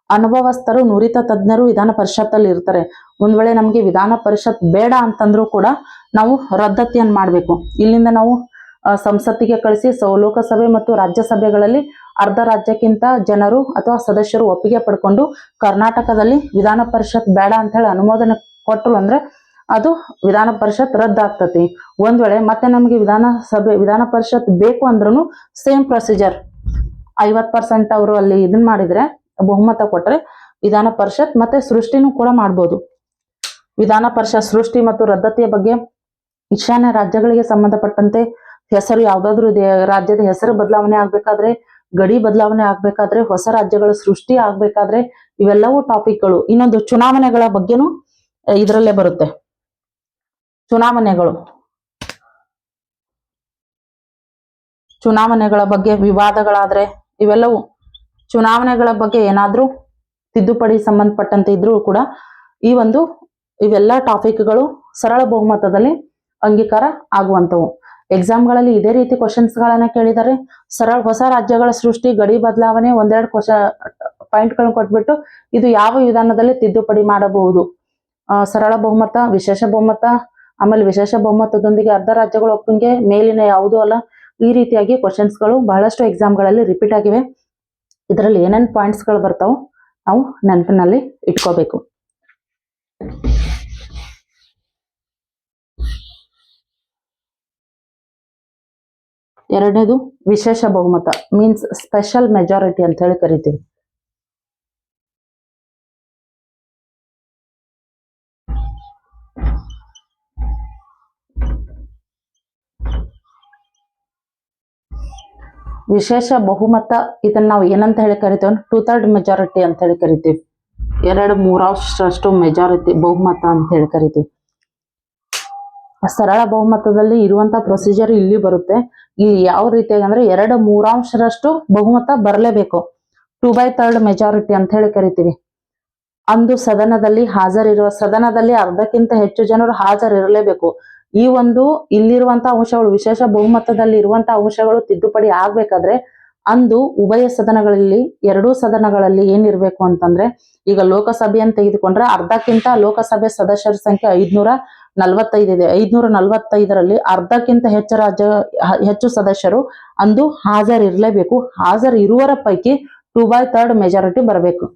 ಅನುಭವಸ್ಥರು, ನುರಿತ ತಜ್ಞರು ವಿಧಾನ ಪರಿಷತ್ತಲ್ಲಿ ಇರ್ತಾರೆ. ಒಂದ್ ವೇಳೆ ನಮ್ಗೆ ವಿಧಾನ ಪರಿಷತ್ ಬೇಡ ಅಂತಂದ್ರೂ ಕೂಡ ನಾವು ರದ್ದತಿಯನ್ನು ಮಾಡ್ಬೇಕು. ಇಲ್ಲಿಂದ ನಾವು ಸಂಸತ್ತಿಗೆ ಕಳಿಸಿ ಲೋಕಸಭೆ ಮತ್ತು ರಾಜ್ಯಸಭೆಗಳಲ್ಲಿ ಅರ್ಧ ರಾಜ್ಯಕ್ಕಿಂತ ಜನರು ಅಥವಾ ಸದಸ್ಯರು ಒಪ್ಪಿಗೆ ಪಡ್ಕೊಂಡು ಕರ್ನಾಟಕದಲ್ಲಿ ವಿಧಾನ ಪರಿಷತ್ ಬೇಡ ಅಂತ ಹೇಳಿ ಅನುಮೋದನೆ ಕೊಟ್ಟರು ಅಂದ್ರೆ ಅದು ವಿಧಾನ ಪರಿಷತ್ ರದ್ದಾಗ್ತತಿ. ಒಂದ್ ವೇಳೆ ಮತ್ತೆ ನಮ್ಗೆ ವಿಧಾನ ಪರಿಷತ್ ಬೇಕು ಅಂದ್ರೂ ಸೇಮ್ ಪ್ರೊಸೀಜರ್, 50% ಅವರು ಅಲ್ಲಿ ಇದನ್ ಮಾಡಿದ್ರೆ, ಬಹುಮತ ಕೊಟ್ರೆ ವಿಧಾನ ಪರಿಷತ್ ಮತ್ತೆ ಸೃಷ್ಟಿನೂ ಕೂಡ ಮಾಡ್ಬೋದು. ವಿಧಾನ ಪರಿಷತ್ ಸೃಷ್ಟಿ ಮತ್ತು ರದ್ದತಿಯ ಬಗ್ಗೆ ಈಶಾನ್ಯ ರಾಜ್ಯಗಳಿಗೆ ಸಂಬಂಧಪಟ್ಟಂತೆ ಹೆಸರು ಯಾವ್ದಾದ್ರು ರಾಜ್ಯದ ಹೆಸರು ಬದಲಾವಣೆ ಆಗ್ಬೇಕಾದ್ರೆ, ಗಡಿ ಬದಲಾವಣೆ ಆಗ್ಬೇಕಾದ್ರೆ, ಹೊಸ ರಾಜ್ಯಗಳ ಸೃಷ್ಟಿ ಆಗ್ಬೇಕಾದ್ರೆ ಇವೆಲ್ಲವೂ ಟಾಪಿಕ್ಗಳು. ಇನ್ನೊಂದು ಚುನಾವಣೆಗಳ ಬಗ್ಗೆನೂ ಇದರಲ್ಲೇ ಬರುತ್ತೆ. ಚುನಾವಣೆಗಳ ಬಗ್ಗೆ ವಿವಾದಗಳಾದ್ರೆ ಇವೆಲ್ಲವೂ, ಚುನಾವಣೆಗಳ ಬಗ್ಗೆ ಏನಾದ್ರೂ ತಿದ್ದುಪಡಿ ಸಂಬಂಧಪಟ್ಟಂತೆ ಇದ್ರೂ ಕೂಡ ಇವೆಲ್ಲ ಟಾಪಿಕ್ಗಳು ಸರಳ ಬಹುಮತದಲ್ಲಿ ಅಂಗೀಕಾರ ಆಗುವಂತವು. ಎಕ್ಸಾಮ್ಗಳಲ್ಲಿ ಇದೇ ರೀತಿ ಕ್ವಶನ್ಸ್ ಗಳನ್ನ ಕೇಳಿದರೆ ಹೊಸ ರಾಜ್ಯಗಳ ಸೃಷ್ಟಿ, ಗಡಿ ಬದಲಾವಣೆ, ಒಂದೆರಡು ಪಾಯಿಂಟ್ಗಳನ್ನ ಕೊಟ್ಬಿಟ್ಟು ಇದು ಯಾವ ವಿಧಾನದಲ್ಲಿ ತಿದ್ದುಪಡಿ ಮಾಡಬಹುದು, ಸರಳ ಬಹುಮತ, ವಿಶೇಷ ಬಹುಮತ, ಆಮೇಲೆ ವಿಶೇಷ ಬಹುಮತದೊಂದಿಗೆ ಅರ್ಧ ರಾಜ್ಯಗಳು ಒಪ್ಪಂಗೆ, ಮೇಲಿನ ಯಾವುದೂ ಅಲ್ಲ, ಈ ರೀತಿಯಾಗಿ ಕ್ವಶನ್ಸ್ಗಳು ಬಹಳಷ್ಟು ಎಕ್ಸಾಮ್ಗಳಲ್ಲಿ ರಿಪೀಟ್ ಆಗಿವೆ. ಇದರಲ್ಲಿ ಏನೇನು ಪಾಯಿಂಟ್ಸ್ಗಳು ಬರ್ತಾವೋ ನಾವು ನೆನಪಿನಲ್ಲಿ ಇಟ್ಕೋಬೇಕು. ಎರಡನೇದು ವಿಶೇಷ ಬಹುಮತ, ಮೀನ್ಸ್ ಸ್ಪೆಷಲ್ ಮೆಜಾರಿಟಿ ಅಂತ ಹೇಳಿ ಕರಿತೀವಿ. ವಿಶೇಷ ಬಹುಮತ ಇದನ್ನ ನಾವು ಏನಂತ ಹೇಳಿ ಕರಿತೀವಿ, 2/3 ಮೆಜಾರಿಟಿ ಅಂತ ಹೇಳಿ ಕರಿತೀವಿ. 2/3 ಮೆಜಾರಿಟಿ ಬಹುಮತ ಅಂತ ಹೇಳಿ ಕರಿತೀವಿ. ಸರಳ ಬಹುಮತದಲ್ಲಿ ಇರುವಂತ ಪ್ರೊಸೀಜರ್ ಇಲ್ಲಿ ಬರುತ್ತೆ. ಇಲ್ಲಿ ಯಾವ ರೀತಿಯಾಗಿ ಅಂದ್ರೆ 2/3 ಬಹುಮತ ಬರಲೇಬೇಕು, 2/3 ಮೆಜಾರಿಟಿ ಅಂತ ಹೇಳಿ ಕರಿತೀವಿ. ಅಂದು ಸದನದಲ್ಲಿ ಅರ್ಧಕ್ಕಿಂತ ಹೆಚ್ಚು ಜನರು ಹಾಜರಿರಲೇಬೇಕು. ಈ ಒಂದು ಇಲ್ಲಿರುವಂತಹ ಅಂಶಗಳು, ವಿಶೇಷ ಬಹುಮತದಲ್ಲಿ ಇರುವಂತಹ ಅಂಶಗಳು ತಿದ್ದುಪಡಿ ಆಗ್ಬೇಕಾದ್ರೆ ಅಂದು ಉಭಯ ಸದನಗಳಲ್ಲಿ, 2 ಸದನಗಳಲ್ಲಿ ಏನಿರ್ಬೇಕು ಅಂತಂದ್ರೆ, ಈಗ ಲೋಕಸಭೆಯನ್ನು ತೆಗೆದುಕೊಂಡ್ರೆ ಅರ್ಧಕ್ಕಿಂತ ಲೋಕಸಭೆ ಸದಸ್ಯರ ಸಂಖ್ಯೆ 545 ಇದೆ. 545ರಲ್ಲಿ ಅರ್ಧಕ್ಕಿಂತ ಹೆಚ್ಚು ಸದಸ್ಯರು ಅಂದು ಹಾಜರಿರಲೇಬೇಕು. ಹಾಜರಿರುವರ ಪೈಕಿ 2/3 ಮೆಜಾರಿಟಿ ಬರಬೇಕು.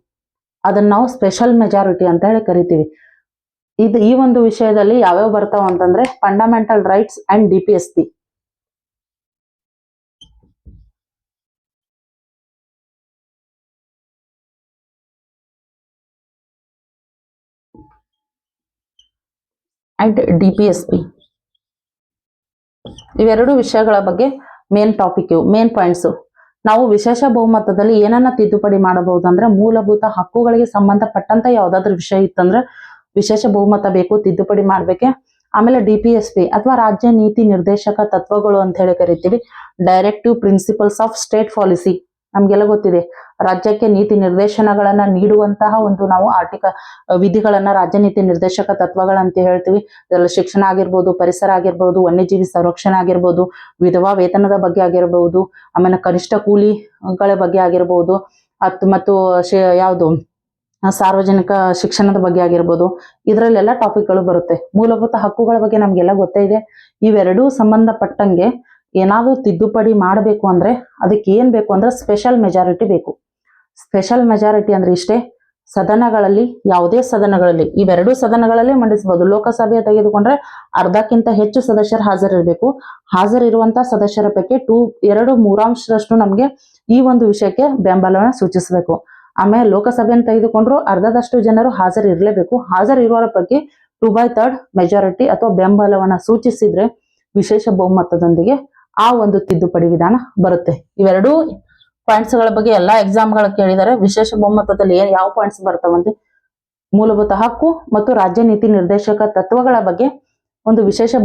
ಅದನ್ನ ನಾವು ಸ್ಪೆಷಲ್ ಮೆಜಾರಿಟಿ ಅಂತ ಹೇಳಿ ಕರಿತೀವಿ. ಈ ಒಂದು ವಿಷಯದಲ್ಲಿ ಯಾವ್ಯಾವ ಬರ್ತಾವ ಅಂತಂದ್ರೆ ಫಂಡಮೆಂಟಲ್ ರೈಟ್ಸ್ ಅಂಡ್ DPSP. ಇವೆರಡು ವಿಷಯಗಳ ಬಗ್ಗೆ ಮೇನ್ ಟಾಪಿಕ್, ಮೇನ್ ಪಾಯಿಂಟ್ಸ್. ನಾವು ವಿಶೇಷ ಬಹುಮತದಲ್ಲಿ ಏನನ್ನ ತಿದ್ದುಪಡಿ ಮಾಡಬಹುದು ಅಂದ್ರೆ, ಮೂಲಭೂತ ಹಕ್ಕುಗಳಿಗೆ ಸಂಬಂಧಪಟ್ಟಂತ ಯಾವ್ದಾದ್ರು ವಿಷಯ ಇತ್ತಂದ್ರೆ ವಿಶೇಷ ಬಹುಮತ ಬೇಕು, ತಿದ್ದುಪಡಿ ಮಾಡ್ಬೇಕೆ. ಆಮೇಲೆ DPSP ಅಥವಾ ರಾಜ್ಯ ನೀತಿ ನಿರ್ದೇಶಕ ತತ್ವಗಳು ಅಂತ ಹೇಳಿ ಕರಿತೀವಿ. Directive principles of state policy, ನಮ್ಗೆಲ್ಲ ಗೊತ್ತಿದೆ. ರಾಜ್ಯಕ್ಕೆ ನೀತಿ ನಿರ್ದೇಶನಗಳನ್ನ ನೀಡುವಂತಹ ಒಂದು ನಾವು ವಿಧಿಗಳನ್ನ ರಾಜ್ಯ ನೀತಿ ನಿರ್ದೇಶಕ ತತ್ವಗಳಂತ ಹೇಳ್ತೀವಿ. ಇದರಲ್ಲಿ ಶಿಕ್ಷಣ ಆಗಿರ್ಬೋದು, ಪರಿಸರ ಆಗಿರ್ಬೋದು, ವನ್ಯಜೀವಿ ಸಂರಕ್ಷಣೆ ಆಗಿರ್ಬೋದು, ವಿಧವಾ ವೇತನದ ಬಗ್ಗೆ ಆಗಿರ್ಬೋದು, ಆಮೇಲೆ ಕನಿಷ್ಠ ಕೂಲಿಗಳ ಬಗ್ಗೆ ಆಗಿರ್ಬೋದು, ಮತ್ತು ಯಾವುದು ಸಾರ್ವಜನಿಕ ಶಿಕ್ಷಣದ ಬಗ್ಗೆ ಆಗಿರ್ಬೋದು, ಇದರಲ್ಲೆಲ್ಲ ಟಾಪಿಕ್ಗಳು ಬರುತ್ತೆ. ಮೂಲಭೂತ ಹಕ್ಕುಗಳ ಬಗ್ಗೆ ನಮ್ಗೆಲ್ಲ ಗೊತ್ತೇ ಇದೆ. ಇವೆರಡೂ ಸಂಬಂಧಪಟ್ಟಂಗೆ ಏನಾದರೂ ತಿದ್ದುಪಡಿ ಮಾಡಬೇಕು ಅಂದ್ರೆ ಅದಕ್ಕೆ ಏನ್ ಬೇಕು ಅಂದ್ರೆ ಸ್ಪೆಷಲ್ ಮೆಜಾರಿಟಿ ಬೇಕು. ಸ್ಪೆಷಲ್ ಮೆಜಾರಿಟಿ ಅಂದ್ರೆ ಇಷ್ಟೇ, ಸದನಗಳಲ್ಲಿ, ಯಾವುದೇ ಸದನಗಳಲ್ಲಿ, ಇವೆರಡೂ ಸದನಗಳಲ್ಲಿ ಮಂಡಿಸಬಹುದು. ಲೋಕಸಭೆ ತೆಗೆದುಕೊಂಡ್ರೆ ಅರ್ಧಕ್ಕಿಂತ ಹೆಚ್ಚು ಸದಸ್ಯರು ಹಾಜರಿರಬೇಕು. ಹಾಜರಿರುವಂತ ಸದಸ್ಯರ ಪೈಕಿ 2/3 ನಮ್ಗೆ ಈ ಒಂದು ವಿಷಯಕ್ಕೆ ಬೆಂಬಲವನ್ನು ಸೂಚಿಸಬೇಕು. ಆಮೇಲೆ ಲೋಕಸಭೆಯನ್ನು ತೆಗೆದುಕೊಂಡ್ರು ಅರ್ಧದಷ್ಟು ಜನರು ಹಾಜರಿರಲೇಬೇಕು. ಹಾಜರಿರುವವರ ಪೈಕಿ 2/3 ಮೆಜಾರಿಟಿ ಅಥವಾ ಬೆಂಬಲವನ್ನ ಸೂಚಿಸಿದ್ರೆ ವಿಶೇಷ ಬಹುಮತದೊಂದಿಗೆ ಆ ಒಂದು ತಿದ್ದುಪಡಿ ವಿಧಾನ ಬರುತ್ತೆ. ಇವೆರಡೂ ಪಾಯಿಂಟ್ಸ್ ಗಳ ಬಗ್ಗೆ ಎಲ್ಲಾ ಎಕ್ಸಾಮ್ಗಳ ಕೇಳಿದರೆ ವಿಶೇಷ ಬಹುಮತದಲ್ಲಿ ಯಾವ ಪಾಯಿಂಟ್ಸ್ ಬರ್ತಾವಂತೆ, ಮೂಲಭೂತ ಹಕ್ಕು ಮತ್ತು ರಾಜ್ಯ ನೀತಿ ನಿರ್ದೇಶಕ ತತ್ವಗಳ ಬಗ್ಗೆ ಒಂದು ವಿಶೇಷ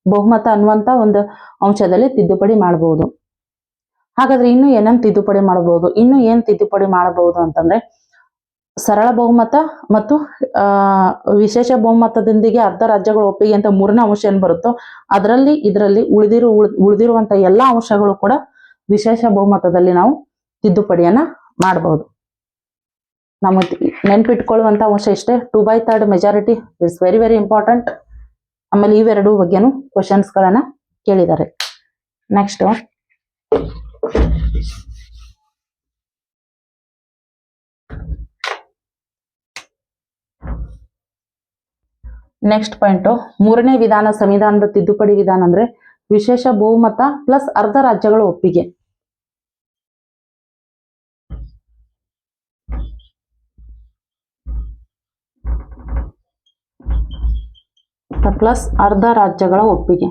ಬಹುಮತ ಅನ್ನುವಂತ ಒಂದು ಅಂಶದಲ್ಲಿ ತಿದ್ದುಪಡಿ ಮಾಡಬಹುದು. ಹಾಗಾದ್ರೆ ಇನ್ನು ಏನೇನ್ ತಿದ್ದುಪಡಿ ಮಾಡಬಹುದು? ಇನ್ನು ಏನ್ ತಿದ್ದುಪಡಿ ಮಾಡಬಹುದು ಅಂತಂದ್ರೆ, ಸರಳ ಬಹುಮತ ಮತ್ತು ವಿಶೇಷ ಬಹುಮತದೊಂದಿಗೆ ಅರ್ಧ ರಾಜ್ಯಗಳ ಒಪ್ಪಿಗೆ ಅಂತ 3ನೇ ಅಂಶ ಏನ್ ಬರುತ್ತೋ ಇದರಲ್ಲಿ ಉಳಿದಿರುವಂತ ಎಲ್ಲಾ ಅಂಶಗಳು ಕೂಡ ವಿಶೇಷ ಬಹುಮತದಲ್ಲಿ ನಾವು ತಿದ್ದುಪಡಿಯನ್ನ ಮಾಡಬಹುದು. ನಮ್ಮ ನೆನ್ಪಿಟ್ಕೊಳ್ಳುವಂತ ಅಂಶ ಇಷ್ಟೇ, 2/3 majority it's very very important. ಆಮೇಲೆ ಇವೆರಡು ಬಗ್ಗೆನು ಕ್ವಶನ್ಸ್ ಗಳನ್ನ ಕೇಳಿದ್ದಾರೆ. ನೆಕ್ಸ್ಟ್ ಪಾಯಿಂಟ್, 3ನೇ ವಿಧಾನ ಸಂವಿಧಾನದ ತಿದ್ದುಪಡಿ ವಿಧಾನ ಅಂದ್ರೆ ವಿಶೇಷ ಬಹುಮತ ಪ್ಲಸ್ ಅರ್ಧ ರಾಜ್ಯಗಳ ಒಪ್ಪಿಗೆ. ಪ್ಲಸ್ ಅರ್ಧ ರಾಜ್ಯಗಳ ಒಪ್ಪಿಗೆ.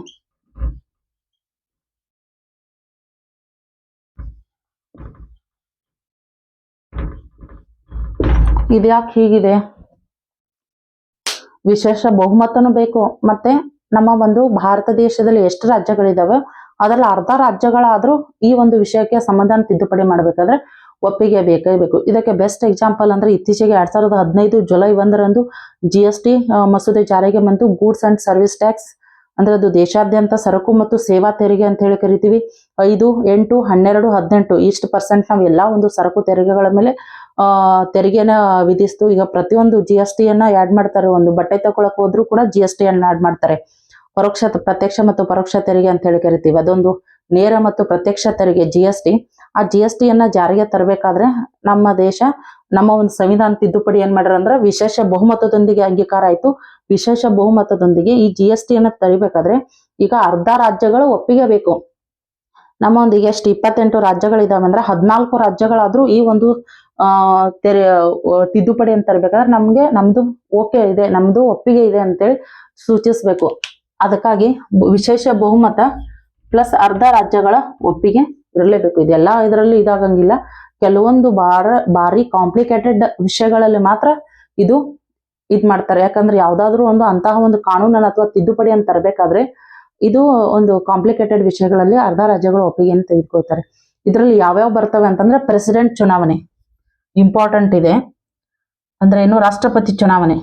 ಇದ್ಯಾಕೆ ಹೀಗಿದೆ? ವಿಶೇಷ ಬಹುಮತನೂ ಬೇಕು, ಮತ್ತೆ ನಮ್ಮ ಒಂದು ಭಾರತ ದೇಶದಲ್ಲಿ ಎಷ್ಟು ರಾಜ್ಯಗಳಿದಾವೆ ಅದರಲ್ಲಿ ಅರ್ಧ ರಾಜ್ಯಗಳಾದ್ರೂ ಈ ಒಂದು ವಿಷಯಕ್ಕೆ ಸಂವಿಧಾನ ತಿದ್ದುಪಡಿ ಮಾಡಬೇಕಾದ್ರೆ ಒಪ್ಪಿಗೆ ಬೇಕೇ ಬೇಕು. ಇದಕ್ಕೆ ಬೆಸ್ಟ್ ಎಕ್ಸಾಂಪಲ್ ಅಂದ್ರೆ ಇತ್ತೀಚೆಗೆ 2015 ಜುಲೈ 1ರಂದು GST ಮಸೂದೆ ಜಾರಿಗೆ ಬಂತು. ಗೂಡ್ಸ್ ಅಂಡ್ ಸರ್ವಿಸ್ ಟ್ಯಾಕ್ಸ್ ಅಂದ್ರೆ ಅದು ದೇಶಾದ್ಯಂತ ಸರಕು ಮತ್ತು ಸೇವಾ ತೆರಿಗೆ ಅಂತ ಹೇಳಿ ಕರಿತೀವಿ. 5, 8, 12, 18 ಇಷ್ಟು % ನಾವು ಎಲ್ಲಾ ಒಂದು ಸರಕು ತೆರಿಗೆಗಳ ಮೇಲೆ ತೆರಿಗೆನ ವಿಧಿಸ್ತು. ಈಗ ಪ್ರತಿಯೊಂದು GST ಯನ್ನ ಆಡ್ ಮಾಡ್ತಾರೆ. ಒಂದು ಬಟ್ಟೆ ತಗೊಳಕ್ ಹೋದ್ರು ಕೂಡ GST ಯನ್ನ ಆಡ್ ಮಾಡ್ತಾರೆ. ಪ್ರತ್ಯಕ್ಷ ಮತ್ತು ಪರೋಕ್ಷ ತೆರಿಗೆ ಅಂತ ಹೇಳಿ ಕರಿತೀವಿ. ಅದೊಂದು ನೇರ ಮತ್ತು ಪ್ರತ್ಯಕ್ಷ ತೆರಿಗೆ GST. ಆ GST ಯನ್ನ ಜಾರಿಗೆ ತರಬೇಕಾದ್ರೆ ನಮ್ಮ ದೇಶ ನಮ್ಮ ಒಂದು ಸಂವಿಧಾನ ತಿದ್ದುಪಡಿ ಏನ್ ಮಾಡ್ಯಾರ ಅಂದ್ರೆ ವಿಶೇಷ ಬಹುಮತದೊಂದಿಗೆ ಅಂಗೀಕಾರ ಆಯ್ತು. ವಿಶೇಷ ಬಹುಮತದೊಂದಿಗೆ ಈ GST ಯನ್ನ ತರಿಬೇಕಾದ್ರೆ ಈಗ ಅರ್ಧ ರಾಜ್ಯಗಳು ಒಪ್ಪಿಗೆ ಬೇಕು. ನಮ್ಮ ಒಂದು ಈಗ ಎಷ್ಟು 28 ರಾಜ್ಯಗಳಿದಾವೆ ಅಂದ್ರೆ 14 ರಾಜ್ಯಗಳಾದ್ರೂ ಈ ಒಂದು ತಿದ್ದುಪಡಿ ಅಂತ ತರಬೇಕಾದ್ರೆ ನಮ್ದು ಓಕೆ ಇದೆ, ನಮ್ದು ಒಪ್ಪಿಗೆ ಇದೆ ಅಂತೇಳಿ ಸೂಚಿಸ್ಬೇಕು. ಅದಕ್ಕಾಗಿ ವಿಶೇಷ ಬಹುಮತ ಪ್ಲಸ್ ಅರ್ಧ ರಾಜ್ಯಗಳ ಒಪ್ಪಿಗೆ ಇರಲೇಬೇಕು. ಇದೆಲ್ಲ ಇದರಲ್ಲಿ ಇದಾಗಂಗಿಲ್ಲ. ಕೆಲವೊಂದು ಭಾರಿ ಕಾಂಪ್ಲಿಕೇಟೆಡ್ ವಿಷಯಗಳಲ್ಲಿ ಮಾತ್ರ ಇದ್ ಮಾಡ್ತಾರೆ. ಯಾಕಂದ್ರೆ ಯಾವ್ದಾದ್ರು ಅಂತಹ ಒಂದು ಕಾನೂನನ್ನು ಅಥವಾ ತಿದ್ದುಪಡಿಯನ್ನು ತರಬೇಕಾದ್ರೆ ಇದು ಒಂದು ಕಾಂಪ್ಲಿಕೇಟೆಡ್ ವಿಷಯಗಳಲ್ಲಿ ಅರ್ಧ ರಾಜ್ಯಗಳ ಒಪ್ಪಿಗೆಯನ್ನು ತೆಗೆದುಕೊಳ್ತಾರೆ. ಇದರಲ್ಲಿ ಯಾವ್ಯಾವ ಬರ್ತವೆ ಅಂತಂದ್ರೆ ಪ್ರೆಸಿಡೆಂಟ್ ಚುನಾವಣೆ ಇಂಪಾರ್ಟೆಂಟ್ ಇದೆ. ಅಂದ್ರೆ ಏನು, ರಾಷ್ಟ್ರಪತಿ ಚುನಾವಣೆ,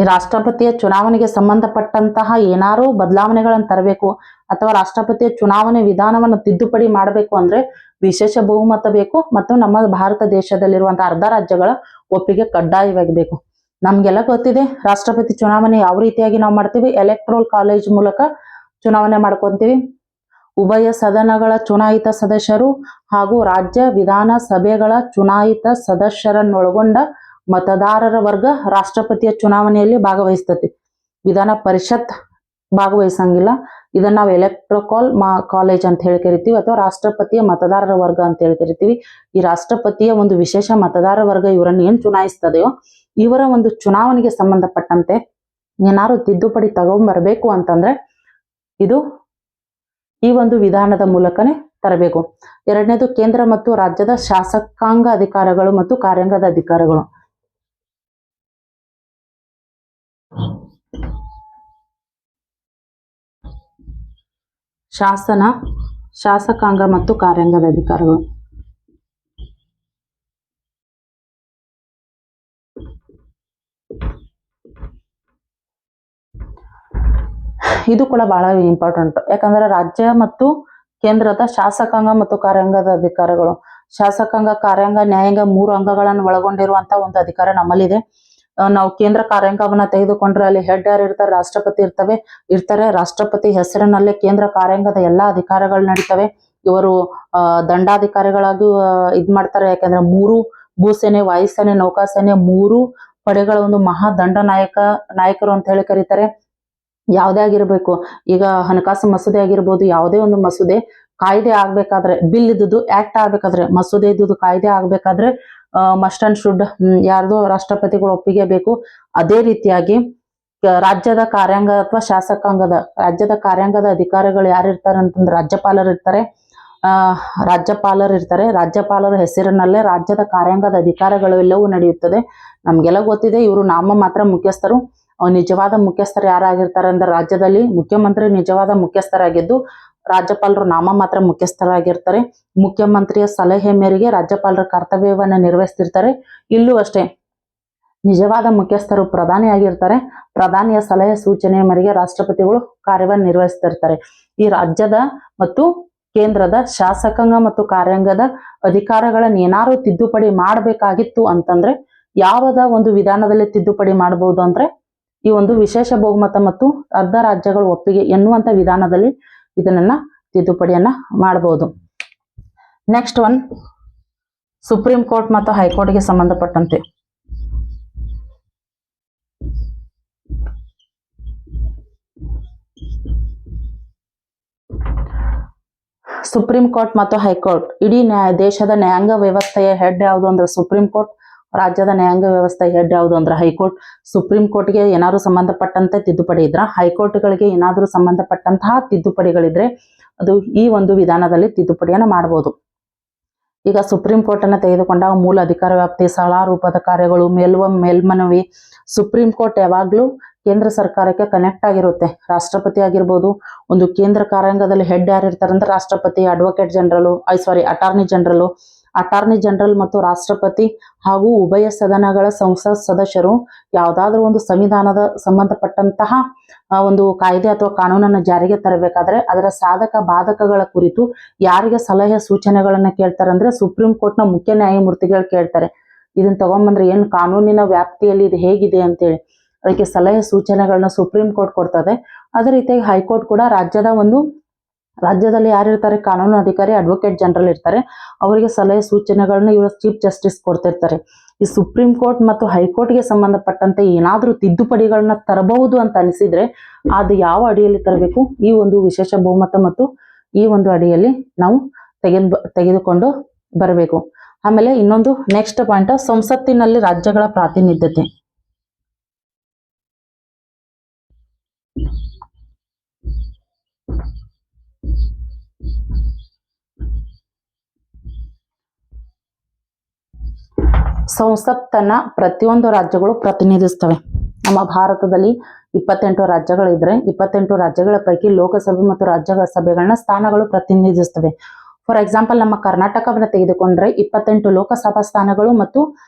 ಈ ರಾಷ್ಟ್ರಪತಿಯ ಚುನಾವಣೆಗೆ ಸಂಬಂಧಪಟ್ಟಂತಹ ಏನಾರು ಬದಲಾವಣೆಗಳನ್ನು ತರಬೇಕು ಅಥವಾ ರಾಷ್ಟ್ರಪತಿಯ ಚುನಾವಣೆ ವಿಧಾನವನ್ನು ತಿದ್ದುಪಡಿ ಮಾಡಬೇಕು ಅಂದ್ರೆ ವಿಶೇಷ ಬಹುಮತ ಬೇಕು ಮತ್ತು ನಮ್ಮ ಭಾರತ ದೇಶದಲ್ಲಿರುವಂತಹ ಅರ್ಧ ರಾಜ್ಯಗಳ ಒಪ್ಪಿಗೆ ಕಡ್ಡಾಯವಾಗಿ ಬೇಕು. ನಮ್ಗೆಲ್ಲ ಗೊತ್ತಿದೆ ರಾಷ್ಟ್ರಪತಿ ಚುನಾವಣೆ ಯಾವ ರೀತಿಯಾಗಿ ನಾವು ಮಾಡ್ತೀವಿ. ಎಲೆಕ್ಟ್ರಲ್ ಕಾಲೇಜ್ ಮೂಲಕ ಚುನಾವಣೆ ಮಾಡ್ಕೊಂತೀವಿ. ಉಭಯ ಸದನಗಳ ಚುನಾಯಿತ ಸದಸ್ಯರು ಹಾಗೂ ರಾಜ್ಯ ವಿಧಾನಸಭೆಗಳ ಚುನಾಯಿತ ಸದಸ್ಯರನ್ನೊಳಗೊಂಡ ಮತದಾರರ ವರ್ಗ ರಾಷ್ಟ್ರಪತಿಯ ಚುನಾವಣೆಯಲ್ಲಿ ಭಾಗವಹಿಸ್ತತಿ. ವಿಧಾನ ಪರಿಷತ್ ಭಾಗವಹಿಸಂಗಿಲ್ಲ. ಇದನ್ನ ನಾವು ಎಲೆಕ್ಟ್ರಲ್ ಕಾಲೇಜ್ ಅಂತ ಹೇಳಿ ಕರಿತೀವಿ ಅಥವಾ ರಾಷ್ಟ್ರಪತಿಯ ಮತದಾರರ ವರ್ಗ ಅಂತ ಹೇಳಿ ಕರಿತೀವಿ. ಈ ರಾಷ್ಟ್ರಪತಿಯ ಒಂದು ವಿಶೇಷ ಮತದಾರ ವರ್ಗ ಇವರನ್ನು ಏನ್ ಚುನಾಯಿಸ್ತದೆಯೋ ಇವರ ಒಂದು ಚುನಾವಣೆಗೆ ಸಂಬಂಧಪಟ್ಟಂತೆ ಏನಾದ್ರು ತಿದ್ದುಪಡಿ ತಗೊಂಡ್ಬರ್ಬೇಕು ಅಂತಂದ್ರೆ ಈ ಒಂದು ವಿಧಾನದ ಮೂಲಕನೇ ತರಬೇಕು. ಎರಡನೇದು ಕೇಂದ್ರ ಮತ್ತು ರಾಜ್ಯದ ಶಾಸಕಾಂಗ ಅಧಿಕಾರಗಳು ಮತ್ತು ಕಾರ್ಯಾಂಗದ ಅಧಿಕಾರಗಳು. ಶಾಸಕಾಂಗ ಮತ್ತು ಕಾರ್ಯಾಂಗದ ಅಧಿಕಾರಗಳು. ಇದು ಕೂಡ ಬಹಳ ಇಂಪಾರ್ಟೆಂಟ್. ಯಾಕಂದ್ರೆ ರಾಜ್ಯ ಮತ್ತು ಕೇಂದ್ರದ ಶಾಸಕಾಂಗ ಮತ್ತು ಕಾರ್ಯಾಂಗದ ಅಧಿಕಾರಗಳು. ಶಾಸಕಾಂಗ, ಕಾರ್ಯಾಂಗ, ನ್ಯಾಯಾಂಗ 3 ಅಂಗಗಳನ್ನು ಒಳಗೊಂಡಿರುವಂತ ಒಂದು ಅಧಿಕಾರ ನಮ್ಮಲ್ಲಿದೆ. ನಾವು ಕೇಂದ್ರ ಕಾರ್ಯಾಂಗವನ್ನ ತೆಗೆದುಕೊಂಡ್ರೆ ಅಲ್ಲಿ ಹೆಡ್ ಯಾರು ಇರ್ತಾರೆ? ರಾಷ್ಟ್ರಪತಿ ಇರ್ತಾರೆ. ರಾಷ್ಟ್ರಪತಿ ಹೆಸರಿನಲ್ಲೇ ಕೇಂದ್ರ ಕಾರ್ಯಾಂಗದ ಎಲ್ಲಾ ಅಧಿಕಾರಗಳು ನಡೀತವೆ. ಇವರು ದಂಡಾಧಿಕಾರಿಗಳಾಗಿ ಇದ್ ಮಾಡ್ತಾರೆ. ಯಾಕಂದ್ರೆ 3 ಭೂಸೇನೆ, ವಾಯುಸೇನೆ, ನೌಕಾಸೇನೆ 3 ಪಡೆಗಳ ಒಂದು ಮಹಾ ದಂಡ ನಾಯಕರು ಅಂತ ಹೇಳಿ ಕರೀತಾರೆ. ಯಾವುದೇ ಆಗಿರ್ಬೇಕು, ಈಗ ಹಣಕಾಸು ಮಸೂದೆ ಆಗಿರ್ಬೋದು, ಯಾವುದೇ ಒಂದು ಮಸೂದೆ ಕಾಯ್ದೆ ಆಗ್ಬೇಕಾದ್ರೆ, ಬಿಲ್ ಇದ್ದುದು ಆಕ್ಟ್ ಆಗ್ಬೇಕಾದ್ರೆ, ಮಸೂದೆ ಇದ್ದುದು ಕಾಯ್ದೆ ಆಗ್ಬೇಕಾದ್ರೆ ಮಸ್ಟ್ ಅಂಡ್ ಶುಡ್ ಯಾರ್ದು? ರಾಷ್ಟ್ರಪತಿಗಳು ಒಪ್ಪಿಗೆ ಬೇಕು. ಅದೇ ರೀತಿಯಾಗಿ ರಾಜ್ಯದ ಕಾರ್ಯಾಂಗ ಅಥವಾ ರಾಜ್ಯದ ಕಾರ್ಯಾಂಗದ ಅಧಿಕಾರಿಗಳು ಯಾರು ಇರ್ತಾರೆ ಅಂತಂದ್ರೆ ರಾಜ್ಯಪಾಲರು ಇರ್ತಾರೆ. ರಾಜ್ಯಪಾಲರ ಹೆಸರಿನಲ್ಲೇ ರಾಜ್ಯದ ಕಾರ್ಯಾಂಗದ ಅಧಿಕಾರಗಳು ಎಲ್ಲವೂ ನಡೆಯುತ್ತದೆ. ನಮ್ಗೆಲ್ಲ ಗೊತ್ತಿದೆ, ಇವರು ನಾಮ ಮಾತ್ರ ಮುಖ್ಯಸ್ಥರು. ನಿಜವಾದ ಮುಖ್ಯಸ್ಥರು ಯಾರಾಗಿರ್ತಾರೆ ಅಂದ್ರೆ ರಾಜ್ಯದಲ್ಲಿ ಮುಖ್ಯಮಂತ್ರಿ ನಿಜವಾದ ಮುಖ್ಯಸ್ಥರಾಗಿದ್ದು, ರಾಜ್ಯಪಾಲರು ನಾಮ ಮಾತ್ರ ಮುಖ್ಯಸ್ಥರಾಗಿರ್ತಾರೆ. ಮುಖ್ಯಮಂತ್ರಿಯ ಸಲಹೆ ಮೇರೆಗೆ ರಾಜ್ಯಪಾಲರ ಕರ್ತವ್ಯವನ್ನ ನಿರ್ವಹಿಸ್ತಿರ್ತಾರೆ. ಇಲ್ಲೂ ಅಷ್ಟೇ, ನಿಜವಾದ ಮುಖ್ಯಸ್ಥರು ಪ್ರಧಾನಿಯಾಗಿರ್ತಾರೆ. ಪ್ರಧಾನಿಯ ಸಲಹೆ ಸೂಚನೆಯ ಮೇರೆಗೆ ರಾಷ್ಟ್ರಪತಿಗಳು ಕಾರ್ಯವನ್ನು ನಿರ್ವಹಿಸ್ತಿರ್ತಾರೆ. ಈ ರಾಜ್ಯದ ಮತ್ತು ಕೇಂದ್ರದ ಶಾಸಕಾಂಗ ಮತ್ತು ಕಾರ್ಯಾಂಗದ ಅಧಿಕಾರಗಳನ್ನ ಏನಾರು ತಿದ್ದುಪಡಿ ಮಾಡಬೇಕಾಗಿತ್ತು ಅಂತಂದ್ರೆ ಯಾವದ ಒಂದು ವಿಧಾನದಲ್ಲಿ ತಿದ್ದುಪಡಿ ಮಾಡಬಹುದು ಅಂದ್ರೆ ಈ ಒಂದು ವಿಶೇಷ ಬಹುಮತ ಮತ್ತು ಅರ್ಧ ರಾಜ್ಯಗಳ ಒಪ್ಪಿಗೆ ಎನ್ನುವಂತ ವಿಧಾನದಲ್ಲಿ ಇದನ್ನ ತಿದ್ದುಪಡಿಯನ್ನ ಮಾಡಬಹುದು. ನೆಕ್ಸ್ಟ್ ಒನ್, ಸುಪ್ರೀಂ ಕೋರ್ಟ್ ಮತ್ತು ಹೈಕೋರ್ಟ್ಗೆ ಸಂಬಂಧಪಟ್ಟಂತೆ. ಸುಪ್ರೀಂ ಕೋರ್ಟ್ ಮತ್ತು ಹೈಕೋರ್ಟ್ ಇಡೀ ದೇಶದ ನ್ಯಾಯಾಂಗ ವ್ಯವಸ್ಥೆಯ ಹೆಡ್ ಯಾವುದು ಅಂದ್ರೆ ಸುಪ್ರೀಂ ಕೋರ್ಟ್. ರಾಜ್ಯದ ನ್ಯಾಯಾಂಗ ವ್ಯವಸ್ಥೆ ಹೆಡ್ ಯಾವುದು ಅಂದ್ರೆ ಹೈಕೋರ್ಟ್. ಸುಪ್ರೀಂ ಕೋರ್ಟ್ಗೆ ಏನಾದ್ರು ಸಂಬಂಧಪಟ್ಟಂತೆ ತಿದ್ದುಪಡಿ ಇದ್ರ, ಹೈಕೋರ್ಟ್ಗಳಿಗೆ ಏನಾದ್ರೂ ಸಂಬಂಧಪಟ್ಟಂತಹ ತಿದ್ದುಪಡಿಗಳಿದ್ರೆ ಅದು ಈ ಒಂದು ವಿಧಾನದಲ್ಲಿ ತಿದ್ದುಪಡಿಯನ್ನ ಮಾಡಬಹುದು. ಈಗ ಸುಪ್ರೀಂ ಕೋರ್ಟ್ ಅನ್ನ ತೆಗೆದುಕೊಂಡಾಗ ಮೂಲ ಅಧಿಕಾರ ವ್ಯಾಪ್ತಿ, ಸಲಹಾ ರೂಪದ ಕಾರ್ಯಗಳು, ಮೇಲ್ಮನವಿ. ಸುಪ್ರೀಂ ಕೋರ್ಟ್ ಯಾವಾಗ್ಲೂ ಕೇಂದ್ರ ಸರ್ಕಾರಕ್ಕೆ ಕನೆಕ್ಟ್ ಆಗಿರುತ್ತೆ. ರಾಷ್ಟ್ರಪತಿ ಆಗಿರ್ಬೋದು, ಒಂದು ಕೇಂದ್ರ ಕಾರ್ಯಾಂಗದಲ್ಲಿ ಹೆಡ್ ಯಾರು ಇರ್ತಾರೆ ಅಂದ್ರೆ ರಾಷ್ಟ್ರಪತಿ, ಅಟಾರ್ನಿ ಜನರಲ್ ಮತ್ತು ರಾಷ್ಟ್ರಪತಿ ಹಾಗೂ ಉಭಯ ಸದನಗಳ ಸಂಸತ್ ಸದಸ್ಯರು ಯಾವ್ದಾದ್ರು ಒಂದು ಸಂವಿಧಾನದ ಸಂಬಂಧಪಟ್ಟಂತಹ ಒಂದು ಕಾಯ್ದೆ ಅಥವಾ ಕಾನೂನನ್ನು ಜಾರಿಗೆ ತರಬೇಕಾದ್ರೆ ಅದರ ಸಾಧಕ ಬಾಧಕಗಳ ಕುರಿತು ಯಾರಿಗೆ ಸಲಹೆ ಸೂಚನೆಗಳನ್ನ ಕೇಳ್ತಾರೆ ಅಂದ್ರೆ ಸುಪ್ರೀಂ ಕೋರ್ಟ್ನ ಮುಖ್ಯ ನ್ಯಾಯಮೂರ್ತಿಗಳು ಕೇಳ್ತಾರೆ. ಇದನ್ನ ತಗೊಂಬಂದ್ರೆ ಏನ್ ಕಾನೂನಿನ ವ್ಯಾಪ್ತಿಯಲ್ಲಿ ಇದು ಹೇಗಿದೆ ಅಂತೇಳಿ ಅದಕ್ಕೆ ಸಲಹೆ ಸೂಚನೆಗಳನ್ನ ಸುಪ್ರೀಂ ಕೋರ್ಟ್ ಕೊಡ್ತದೆ. ಅದೇ ರೀತಿಯಾಗಿ ಹೈಕೋರ್ಟ್ ಕೂಡ ರಾಜ್ಯದಲ್ಲಿ ಯಾರಿರ್ತಾರೆ? ಕಾನೂನು ಅಧಿಕಾರಿ, ಅಡ್ವೊಕೇಟ್ ಜನರಲ್ ಇರ್ತಾರೆ. ಅವರಿಗೆ ಸಲಹೆ ಸೂಚನೆಗಳನ್ನ ಇವರು ಚೀಫ್ ಜಸ್ಟಿಸ್ ಕೊಡ್ತಿರ್ತಾರೆ. ಈ ಸುಪ್ರೀಂ ಕೋರ್ಟ್ ಮತ್ತು ಹೈಕೋರ್ಟ್ಗೆ ಸಂಬಂಧಪಟ್ಟಂತೆ ಏನಾದ್ರೂ ತಿದ್ದುಪಡಿಗಳನ್ನ ತರಬಹುದು ಅಂತ ಅನಿಸಿದ್ರೆ ಅದು ಯಾವ ಅಡಿಯಲ್ಲಿ ತರಬೇಕು? ಈ ಒಂದು ವಿಶೇಷ ಬಹುಮತ ಮತ್ತು ಈ ಒಂದು ಅಡಿಯಲ್ಲಿ ನಾವು ತೆಗೆದುಕೊಂಡು ಬರಬೇಕು. ಆಮೇಲೆ ಇನ್ನೊಂದು ನೆಕ್ಸ್ಟ್ ಪಾಯಿಂಟ್, ಸಂಸತ್ತಿನಲ್ಲಿ ರಾಜ್ಯಗಳ ಪ್ರಾತಿನಿಧ್ಯತೆ. ಸಂಸತ್ತನ್ನ ಪ್ರತಿಯೊಂದು ರಾಜ್ಯಗಳು ಪ್ರತಿನಿಧಿಸ್ತವೆ. ನಮ್ಮ ಭಾರತದಲ್ಲಿ 28 ರಾಜ್ಯಗಳಿದ್ರೆ 28 ರಾಜ್ಯಗಳ ಪೈಕಿ ಲೋಕಸಭೆ ಮತ್ತು ರಾಜ್ಯಸಭೆಗಳನ್ನ ಸ್ಥಾನಗಳು ಪ್ರತಿನಿಧಿಸ್ತವೆ. ಫಾರ್ ಎಕ್ಸಾಂಪಲ್, ನಮ್ಮ ಕರ್ನಾಟಕವನ್ನು ತೆಗೆದುಕೊಂಡ್ರೆ 28 ಲೋಕಸಭಾ ಸ್ಥಾನಗಳು ಮತ್ತು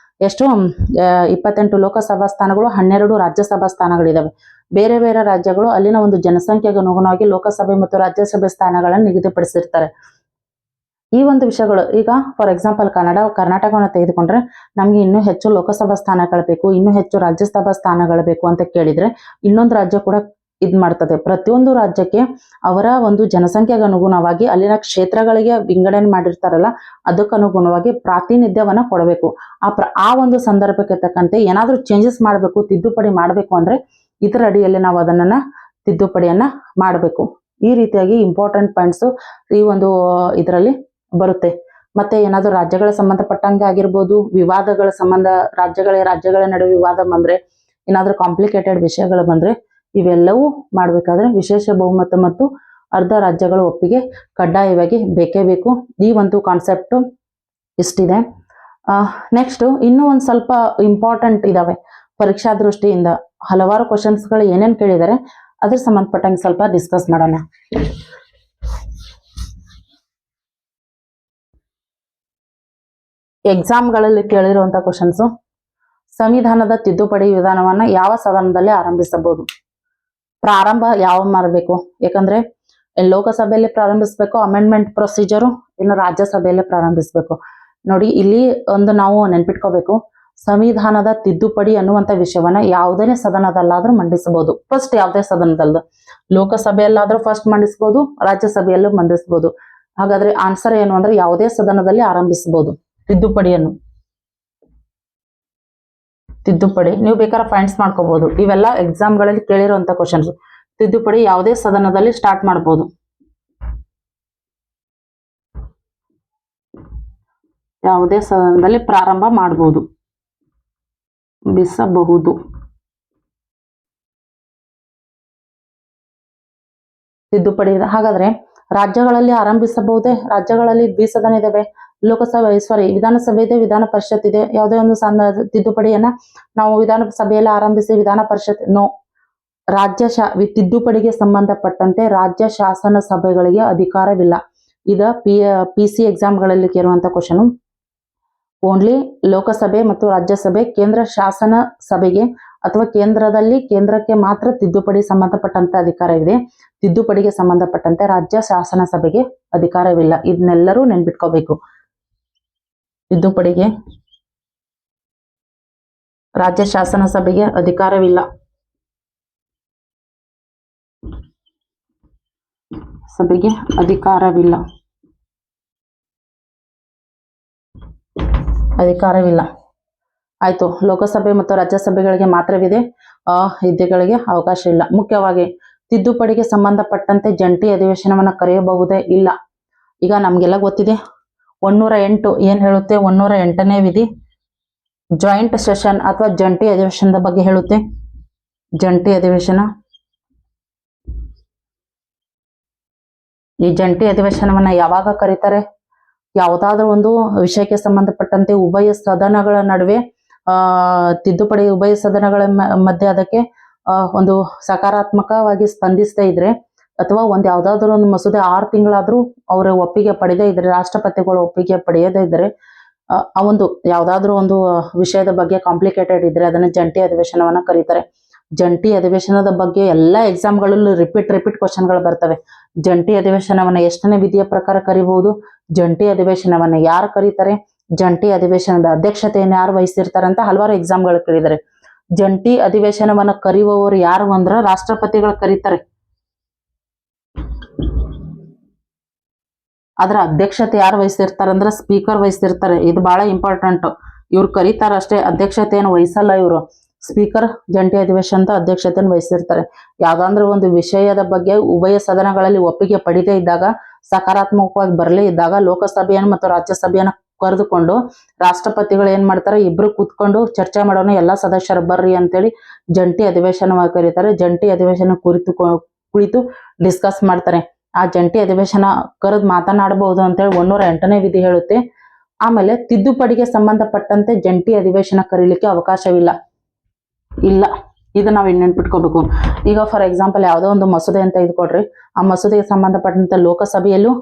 28 ಲೋಕಸಭಾ ಸ್ಥಾನಗಳು, 12 ರಾಜ್ಯಸಭಾ ಸ್ಥಾನಗಳಿದಾವೆ. ಬೇರೆ ಬೇರೆ ರಾಜ್ಯಗಳು ಅಲ್ಲಿನ ಒಂದು ಜನಸಂಖ್ಯೆಗೆ ಅನುಗುಣವಾಗಿ ಲೋಕಸಭೆ ಮತ್ತು ರಾಜ್ಯಸಭೆ ಸ್ಥಾನಗಳನ್ನು ನಿಗದಿಪಡಿಸಿರ್ತಾರೆ. ಈ ಒಂದು ವಿಷಯಗಳು, ಈಗ ಫಾರ್ ಎಕ್ಸಾಂಪಲ್ ಕರ್ನಾಟಕವನ್ನು ತೆಗೆದುಕೊಂಡ್ರೆ ನಮ್ಗೆ ಇನ್ನೂ ಹೆಚ್ಚು ಲೋಕಸಭಾ ಸ್ಥಾನಗಳು ಬೇಕು, ಇನ್ನೂ ಹೆಚ್ಚು ರಾಜ್ಯಸಭಾ ಸ್ಥಾನಗಳು ಬೇಕು ಅಂತ ಕೇಳಿದ್ರೆ ಇನ್ನೊಂದು ರಾಜ್ಯ ಕೂಡ ಇದ್ ಮಾಡ್ತದೆ. ಪ್ರತಿಯೊಂದು ರಾಜ್ಯಕ್ಕೆ ಅವರ ಒಂದು ಜನಸಂಖ್ಯೆಗೆ ಅನುಗುಣವಾಗಿ ಅಲ್ಲಿನ ಕ್ಷೇತ್ರಗಳಿಗೆ ವಿಂಗಡಣೆ ಮಾಡಿರ್ತಾರಲ್ಲ ಅದಕ್ಕನುಗುಣವಾಗಿ ಪ್ರಾತಿನಿಧ್ಯವನ್ನ ಕೊಡಬೇಕು. ಆ ಒಂದು ಸಂದರ್ಭಕ್ಕೆ ತಕ್ಕಂತೆ ಏನಾದ್ರೂ ಚೇಂಜಸ್ ಮಾಡಬೇಕು, ತಿದ್ದುಪಡಿ ಮಾಡಬೇಕು ಅಂದ್ರೆ ಇದರ ಅಡಿಯಲ್ಲಿ ನಾವು ಅದನ್ನ ತಿದ್ದುಪಡಿಯನ್ನ ಮಾಡಬೇಕು. ಈ ರೀತಿಯಾಗಿ ಇಂಪಾರ್ಟೆಂಟ್ ಪಾಯಿಂಟ್ಸ್ ಈ ಒಂದು ಇದರಲ್ಲಿ ಬರುತ್ತೆ. ಮತ್ತೆ ಏನಾದ್ರು ರಾಜ್ಯಗಳ ಸಂಬಂಧಪಟ್ಟಂಗೆ ಆಗಿರ್ಬೋದು, ವಿವಾದಗಳ ಸಂಬಂಧ ರಾಜ್ಯಗಳ ನಡುವೆ ವಿವಾದ ಬಂದ್ರೆ, ಏನಾದ್ರೂ ಕಾಂಪ್ಲಿಕೇಟೆಡ್ ವಿಷಯಗಳು ಬಂದ್ರೆ ಇವೆಲ್ಲವೂ ಮಾಡ್ಬೇಕಾದ್ರೆ ವಿಶೇಷ ಬಹುಮತ ಮತ್ತು ಅರ್ಧ ರಾಜ್ಯಗಳ ಒಪ್ಪಿಗೆ ಕಡ್ಡಾಯವಾಗಿ ಬೇಕೇ ಬೇಕು. ಈ ಒಂದು ಕಾನ್ಸೆಪ್ಟ್ ಇಷ್ಟಿದೆ. ನೆಕ್ಸ್ಟ್ ಇನ್ನೂ ಒಂದ್ ಸ್ವಲ್ಪ ಇಂಪಾರ್ಟೆಂಟ್ ಇದಾವೆ ಪರೀಕ್ಷಾ ದೃಷ್ಟಿಯಿಂದ. ಹಲವಾರು ಕ್ವಶನ್ಸ್ಗಳು ಏನೇನ್ ಕೇಳಿದ್ದಾರೆ ಅದ್ರ ಸಂಬಂಧಪಟ್ಟಂಗೆ ಸ್ವಲ್ಪ ಡಿಸ್ಕಸ್ ಮಾಡೋಣ. ಎಕ್ಸಾಮ್ಗಳಲ್ಲಿ ಕೇಳಿರುವಂತ ಕ್ವಶನ್ಸ್. ಸಂವಿಧಾನದ ತಿದ್ದುಪಡಿ ವಿಧಾನವನ್ನ ಯಾವ ಸದನದಲ್ಲಿ ಆರಂಭಿಸಬಹುದು? ಪ್ರಾರಂಭ ಯಾವ ಮಾಡಬೇಕು? ಯಾಕಂದ್ರೆ ಲೋಕಸಭೆಯಲ್ಲಿ ಪ್ರಾರಂಭಿಸಬೇಕು ಅಮೆಂಡ್ಮೆಂಟ್ ಪ್ರೊಸೀಜರು, ಇನ್ನು ರಾಜ್ಯಸಭೆಯಲ್ಲಿ ಪ್ರಾರಂಭಿಸಬೇಕು. ನೋಡಿ, ಇಲ್ಲಿ ಒಂದು ನಾವು ನೆನ್ಪಿಟ್ಕೋಬೇಕು, ಸಂವಿಧಾನದ ತಿದ್ದುಪಡಿ ಅನ್ನುವಂಥ ವಿಷಯವನ್ನ ಯಾವುದೇ ಸದನದಲ್ಲಾದ್ರೂ ಮಂಡಿಸಬಹುದು. ಫಸ್ಟ್ ಯಾವುದೇ ಸದನದಲ್ಲ, ಲೋಕಸಭೆಯಲ್ಲಾದ್ರೂ ಫಸ್ಟ್ ಮಂಡಿಸಬಹುದು, ರಾಜ್ಯಸಭೆಯಲ್ಲೂ ಮಂಡಿಸಬಹುದು. ಹಾಗಾದ್ರೆ ಆನ್ಸರ್ ಏನು ಅಂದ್ರೆ ಯಾವುದೇ ಸದನದಲ್ಲಿ ಆರಂಭಿಸಬಹುದು ತಿದ್ದುಪಡಿಯನ್ನು. ತಿದ್ದುಪಡಿ ನೀವು ಬೇಕಾದ್ರೆ ಫೈಂಡ್ಸ್ ಮಾಡ್ಕೋಬಹುದು. ಇವೆಲ್ಲ ಎಕ್ಸಾಮ್ಗಳಲ್ಲಿ ಕೇಳಿರುವಂತ ಕ್ವಶನ್ಸ್. ತಿದ್ದುಪಡಿ ಯಾವುದೇ ಸದನದಲ್ಲಿ ಸ್ಟಾರ್ಟ್ ಮಾಡಬಹುದು, ಯಾವುದೇ ಸದನದಲ್ಲಿ ಪ್ರಾರಂಭ ಮಾಡಬಹುದು, ಬಿಸಬಹುದು. ತಿದ್ದುಪಡಿ ಹಾಗಾದ್ರೆ ರಾಜ್ಯಗಳಲ್ಲಿ ಆರಂಭಿಸಬಹುದೇ? ರಾಜ್ಯಗಳಲ್ಲಿ ದ್ವಿಸದನ ಇದಾವೆ, ಲೋಕಸಭೆ ವಿಧಾನಸಭೆ ಇದೆ, ವಿಧಾನ ಪರಿಷತ್ ಇದೆ. ಯಾವುದೇ ಒಂದು ತಿದ್ದುಪಡಿಯನ್ನ ನಾವು ವಿಧಾನಸಭೆಯಲ್ಲಿ ಆರಂಭಿಸಿ ವಿಧಾನ ಪರಿಷತ್ ನೋ. ತಿದ್ದುಪಡಿಗೆ ಸಂಬಂಧಪಟ್ಟಂತೆ ರಾಜ್ಯ ಶಾಸನ ಸಭೆಗಳಿಗೆ ಅಧಿಕಾರವಿಲ್ಲ. ಇದು PC ಎಕ್ಸಾಮ್ಗಳಲ್ಲಿ ಕೇಳುವಂತ ಕ್ವಶನ್. ಓನ್ಲಿ ಲೋಕಸಭೆ ಮತ್ತು ರಾಜ್ಯಸಭೆ, ಕೇಂದ್ರ ಶಾಸನ ಸಭೆಗೆ ಅಥವಾ ಕೇಂದ್ರಕ್ಕೆ ಮಾತ್ರ ತಿದ್ದುಪಡಿ ಸಂಬಂಧಪಟ್ಟಂತೆ ಅಧಿಕಾರವಿದೆ. ತಿದ್ದುಪಡಿಗೆ ಸಂಬಂಧಪಟ್ಟಂತೆ ರಾಜ್ಯ ಶಾಸನ ಸಭೆಗೆ ಅಧಿಕಾರವಿಲ್ಲ. ಇದನ್ನೆಲ್ಲರೂ ನೆನ್ಪಿಟ್ಕೋಬೇಕು. ತಿದ್ದುಪಡಿಗೆ ರಾಜ್ಯ ಶಾಸನ ಸಭೆಗೆ ಅಧಿಕಾರವಿಲ್ಲ. ಸಭೆಗೆ ಅಧಿಕಾರವಿಲ್ಲ. ಆಯ್ತು. ಲೋಕಸಭೆ ಮತ್ತು ರಾಜ್ಯಸಭೆಗಳಿಗೆ ಮಾತ್ರವಿದೆ, ಹುದ್ದೆಗಳಿಗೆ ಅವಕಾಶ ಇಲ್ಲ. ಮುಖ್ಯವಾಗಿ ತಿದ್ದುಪಡಿಗೆ ಸಂಬಂಧಪಟ್ಟಂತೆ ಜಂಟಿ ಅಧಿವೇಶನವನ್ನು ಕರೆಯಬಹುದೇ? ಇಲ್ಲ. ಈಗ ನಮ್ಗೆಲ್ಲ ಗೊತ್ತಿದೆ 108 ಏನ್ ಹೇಳುತ್ತೆ? 108ನೇ ವಿಧಿ ಜಾಯಿಂಟ್ ಸೆಷನ್ ಅಥವಾ ಜಂಟಿ ಅಧಿವೇಶನದ ಬಗ್ಗೆ ಹೇಳುತ್ತೆ. ಜಂಟಿ ಅಧಿವೇಶನ. ಈ ಜಂಟಿ ಅಧಿವೇಶನವನ್ನ ಯಾವಾಗ ಕರೀತಾರೆ? ಯಾವುದಾದ್ರೂ ಒಂದು ವಿಷಯಕ್ಕೆ ಸಂಬಂಧಪಟ್ಟಂತೆ ಉಭಯ ಸದನಗಳ ನಡುವೆ ತಿದ್ದುಪಡಿ, ಉಭಯ ಸದನಗಳ ಮಧ್ಯೆ ಅದಕ್ಕೆ ಒಂದು ಸಕಾರಾತ್ಮಕವಾಗಿ ಸ್ಪಂದಿಸದೇ ಇದ್ರೆ, ಅಥವಾ ಯಾವ್ದಾದ್ರು ಒಂದು ಮಸೂದೆ 6 ತಿಂಗಳಾದ್ರೂ ಅವರ ಒಪ್ಪಿಗೆ ಪಡೆದೇ ಇದ್ರೆ, ರಾಷ್ಟ್ರಪತಿಗಳು ಒಪ್ಪಿಗೆ ಪಡೆಯದೇ ಇದ್ರೆ, ಆ ಒಂದು ಯಾವ್ದಾದ್ರು ಒಂದು ವಿಷಯದ ಬಗ್ಗೆ ಕಾಂಪ್ಲಿಕೇಟೆಡ್ ಇದ್ರೆ ಅದನ್ನ ಜಂಟಿ ಅಧಿವೇಶನವನ್ನ ಕರೀತಾರೆ. ಜಂಟಿ ಅಧಿವೇಶನದ ಬಗ್ಗೆ ಎಲ್ಲ ಎಕ್ಸಾಮ್ಗಳಲ್ಲೂ ರಿಪೀಟ್ ಕ್ವಶನ್ಗಳು ಬರ್ತವೆ. ಜಂಟಿ ಅಧಿವೇಶನವನ್ನ ಎಷ್ಟನೇ ವಿಧಿಯ ಪ್ರಕಾರ ಕರಿಬಹುದು? ಜಂಟಿ ಅಧಿವೇಶನವನ್ನ ಯಾರು ಕರೀತಾರೆ? ಜಂಟಿ ಅಧಿವೇಶನದ ಅಧ್ಯಕ್ಷತೆಯನ್ನು ಯಾರು ವಹಿಸಿರ್ತಾರೆ ಅಂತ ಹಲವಾರು ಎಕ್ಸಾಮ್ಗಳು ಕೇಳಿದ್ದಾರೆ. ಜಂಟಿ ಅಧಿವೇಶನವನ್ನ ಕರೆಯುವವರು ಯಾರು ಅಂದ್ರ ರಾಷ್ಟ್ರಪತಿಗಳು ಕರೀತಾರೆ. ಅದರ ಅಧ್ಯಕ್ಷತೆ ಯಾರು ವಹಿಸಿರ್ತಾರೆ ಅಂದ್ರೆ ಸ್ಪೀಕರ್ ವಹಿಸಿರ್ತಾರೆ. ಇದು ಬಹಳ ಇಂಪಾರ್ಟೆಂಟ್. ಇವ್ರು ಕರೀತಾರ ಅಷ್ಟೇ, ಅಧ್ಯಕ್ಷತೆಯನ್ನು ವಹಿಸಲ್ಲ ಇವರು. ಸ್ಪೀಕರ್ ಜಂಟಿ ಅಧಿವೇಶನದ ಅಧ್ಯಕ್ಷತೆಯನ್ನು ವಹಿಸಿರ್ತಾರೆ. ಯಾವ್ದಾದ್ರು ಒಂದು ವಿಷಯದ ಬಗ್ಗೆ ಉಭಯ ಸದನಗಳಲ್ಲಿ ಒಪ್ಪಿಗೆ ಪಡೆದೇ ಇದ್ದಾಗ, ಸಕಾರಾತ್ಮಕವಾಗಿ ಬರಲೇ ಇದ್ದಾಗ, ಲೋಕಸಭೆಯನ್ನು ಮತ್ತು ರಾಜ್ಯಸಭೆಯನ್ನು ಕರೆದುಕೊಂಡು ರಾಷ್ಟ್ರಪತಿಗಳು ಏನ್ ಮಾಡ್ತಾರೆ, ಇಬ್ರು ಕೂತ್ಕೊಂಡು ಚರ್ಚೆ ಮಾಡೋಣ, ಎಲ್ಲಾ ಸದಸ್ಯರು ಬರ್ರಿ ಅಂತೇಳಿ ಜಂಟಿ ಅಧಿವೇಶನ ಕರೀತಾರೆ. ಜಂಟಿ ಅಧಿವೇಶನ ಕುಳಿತು ಡಿಸ್ಕಸ್ ಮಾಡ್ತಾರೆ. ಆ ಜಂಟಿ ಅಧಿವೇಶನ ಕರೆದು ಮಾತನಾಡಬಹುದು ಅಂತೇಳಿ 108ನೇ ವಿಧಿ ಹೇಳುತ್ತೆ. ಆಮೇಲೆ ತಿದ್ದುಪಡಿಗೆ ಸಂಬಂಧಪಟ್ಟಂತೆ ಜಂಟಿ ಅಧಿವೇಶನ ಕರೀಲಿಕ್ಕೆ ಅವಕಾಶವಿಲ್ಲ. ಇಲ್ಲ, ಇದು ನಾವು ನೆನ್ಪಿಟ್ಕೋಬೇಕು. ಈಗ ಫಾರ್ ಎಕ್ಸಾಂಪಲ್ ಯಾವುದೋ ಒಂದು ಮಸೂದೆ ಅಂತ ಇದ್ಕೊಡ್ರಿ, ಆ ಮಸೂದೆಗೆ ಸಂಬಂಧಪಟ್ಟಂತೆ ಲೋಕಸಭೆಯಲ್ಲೂ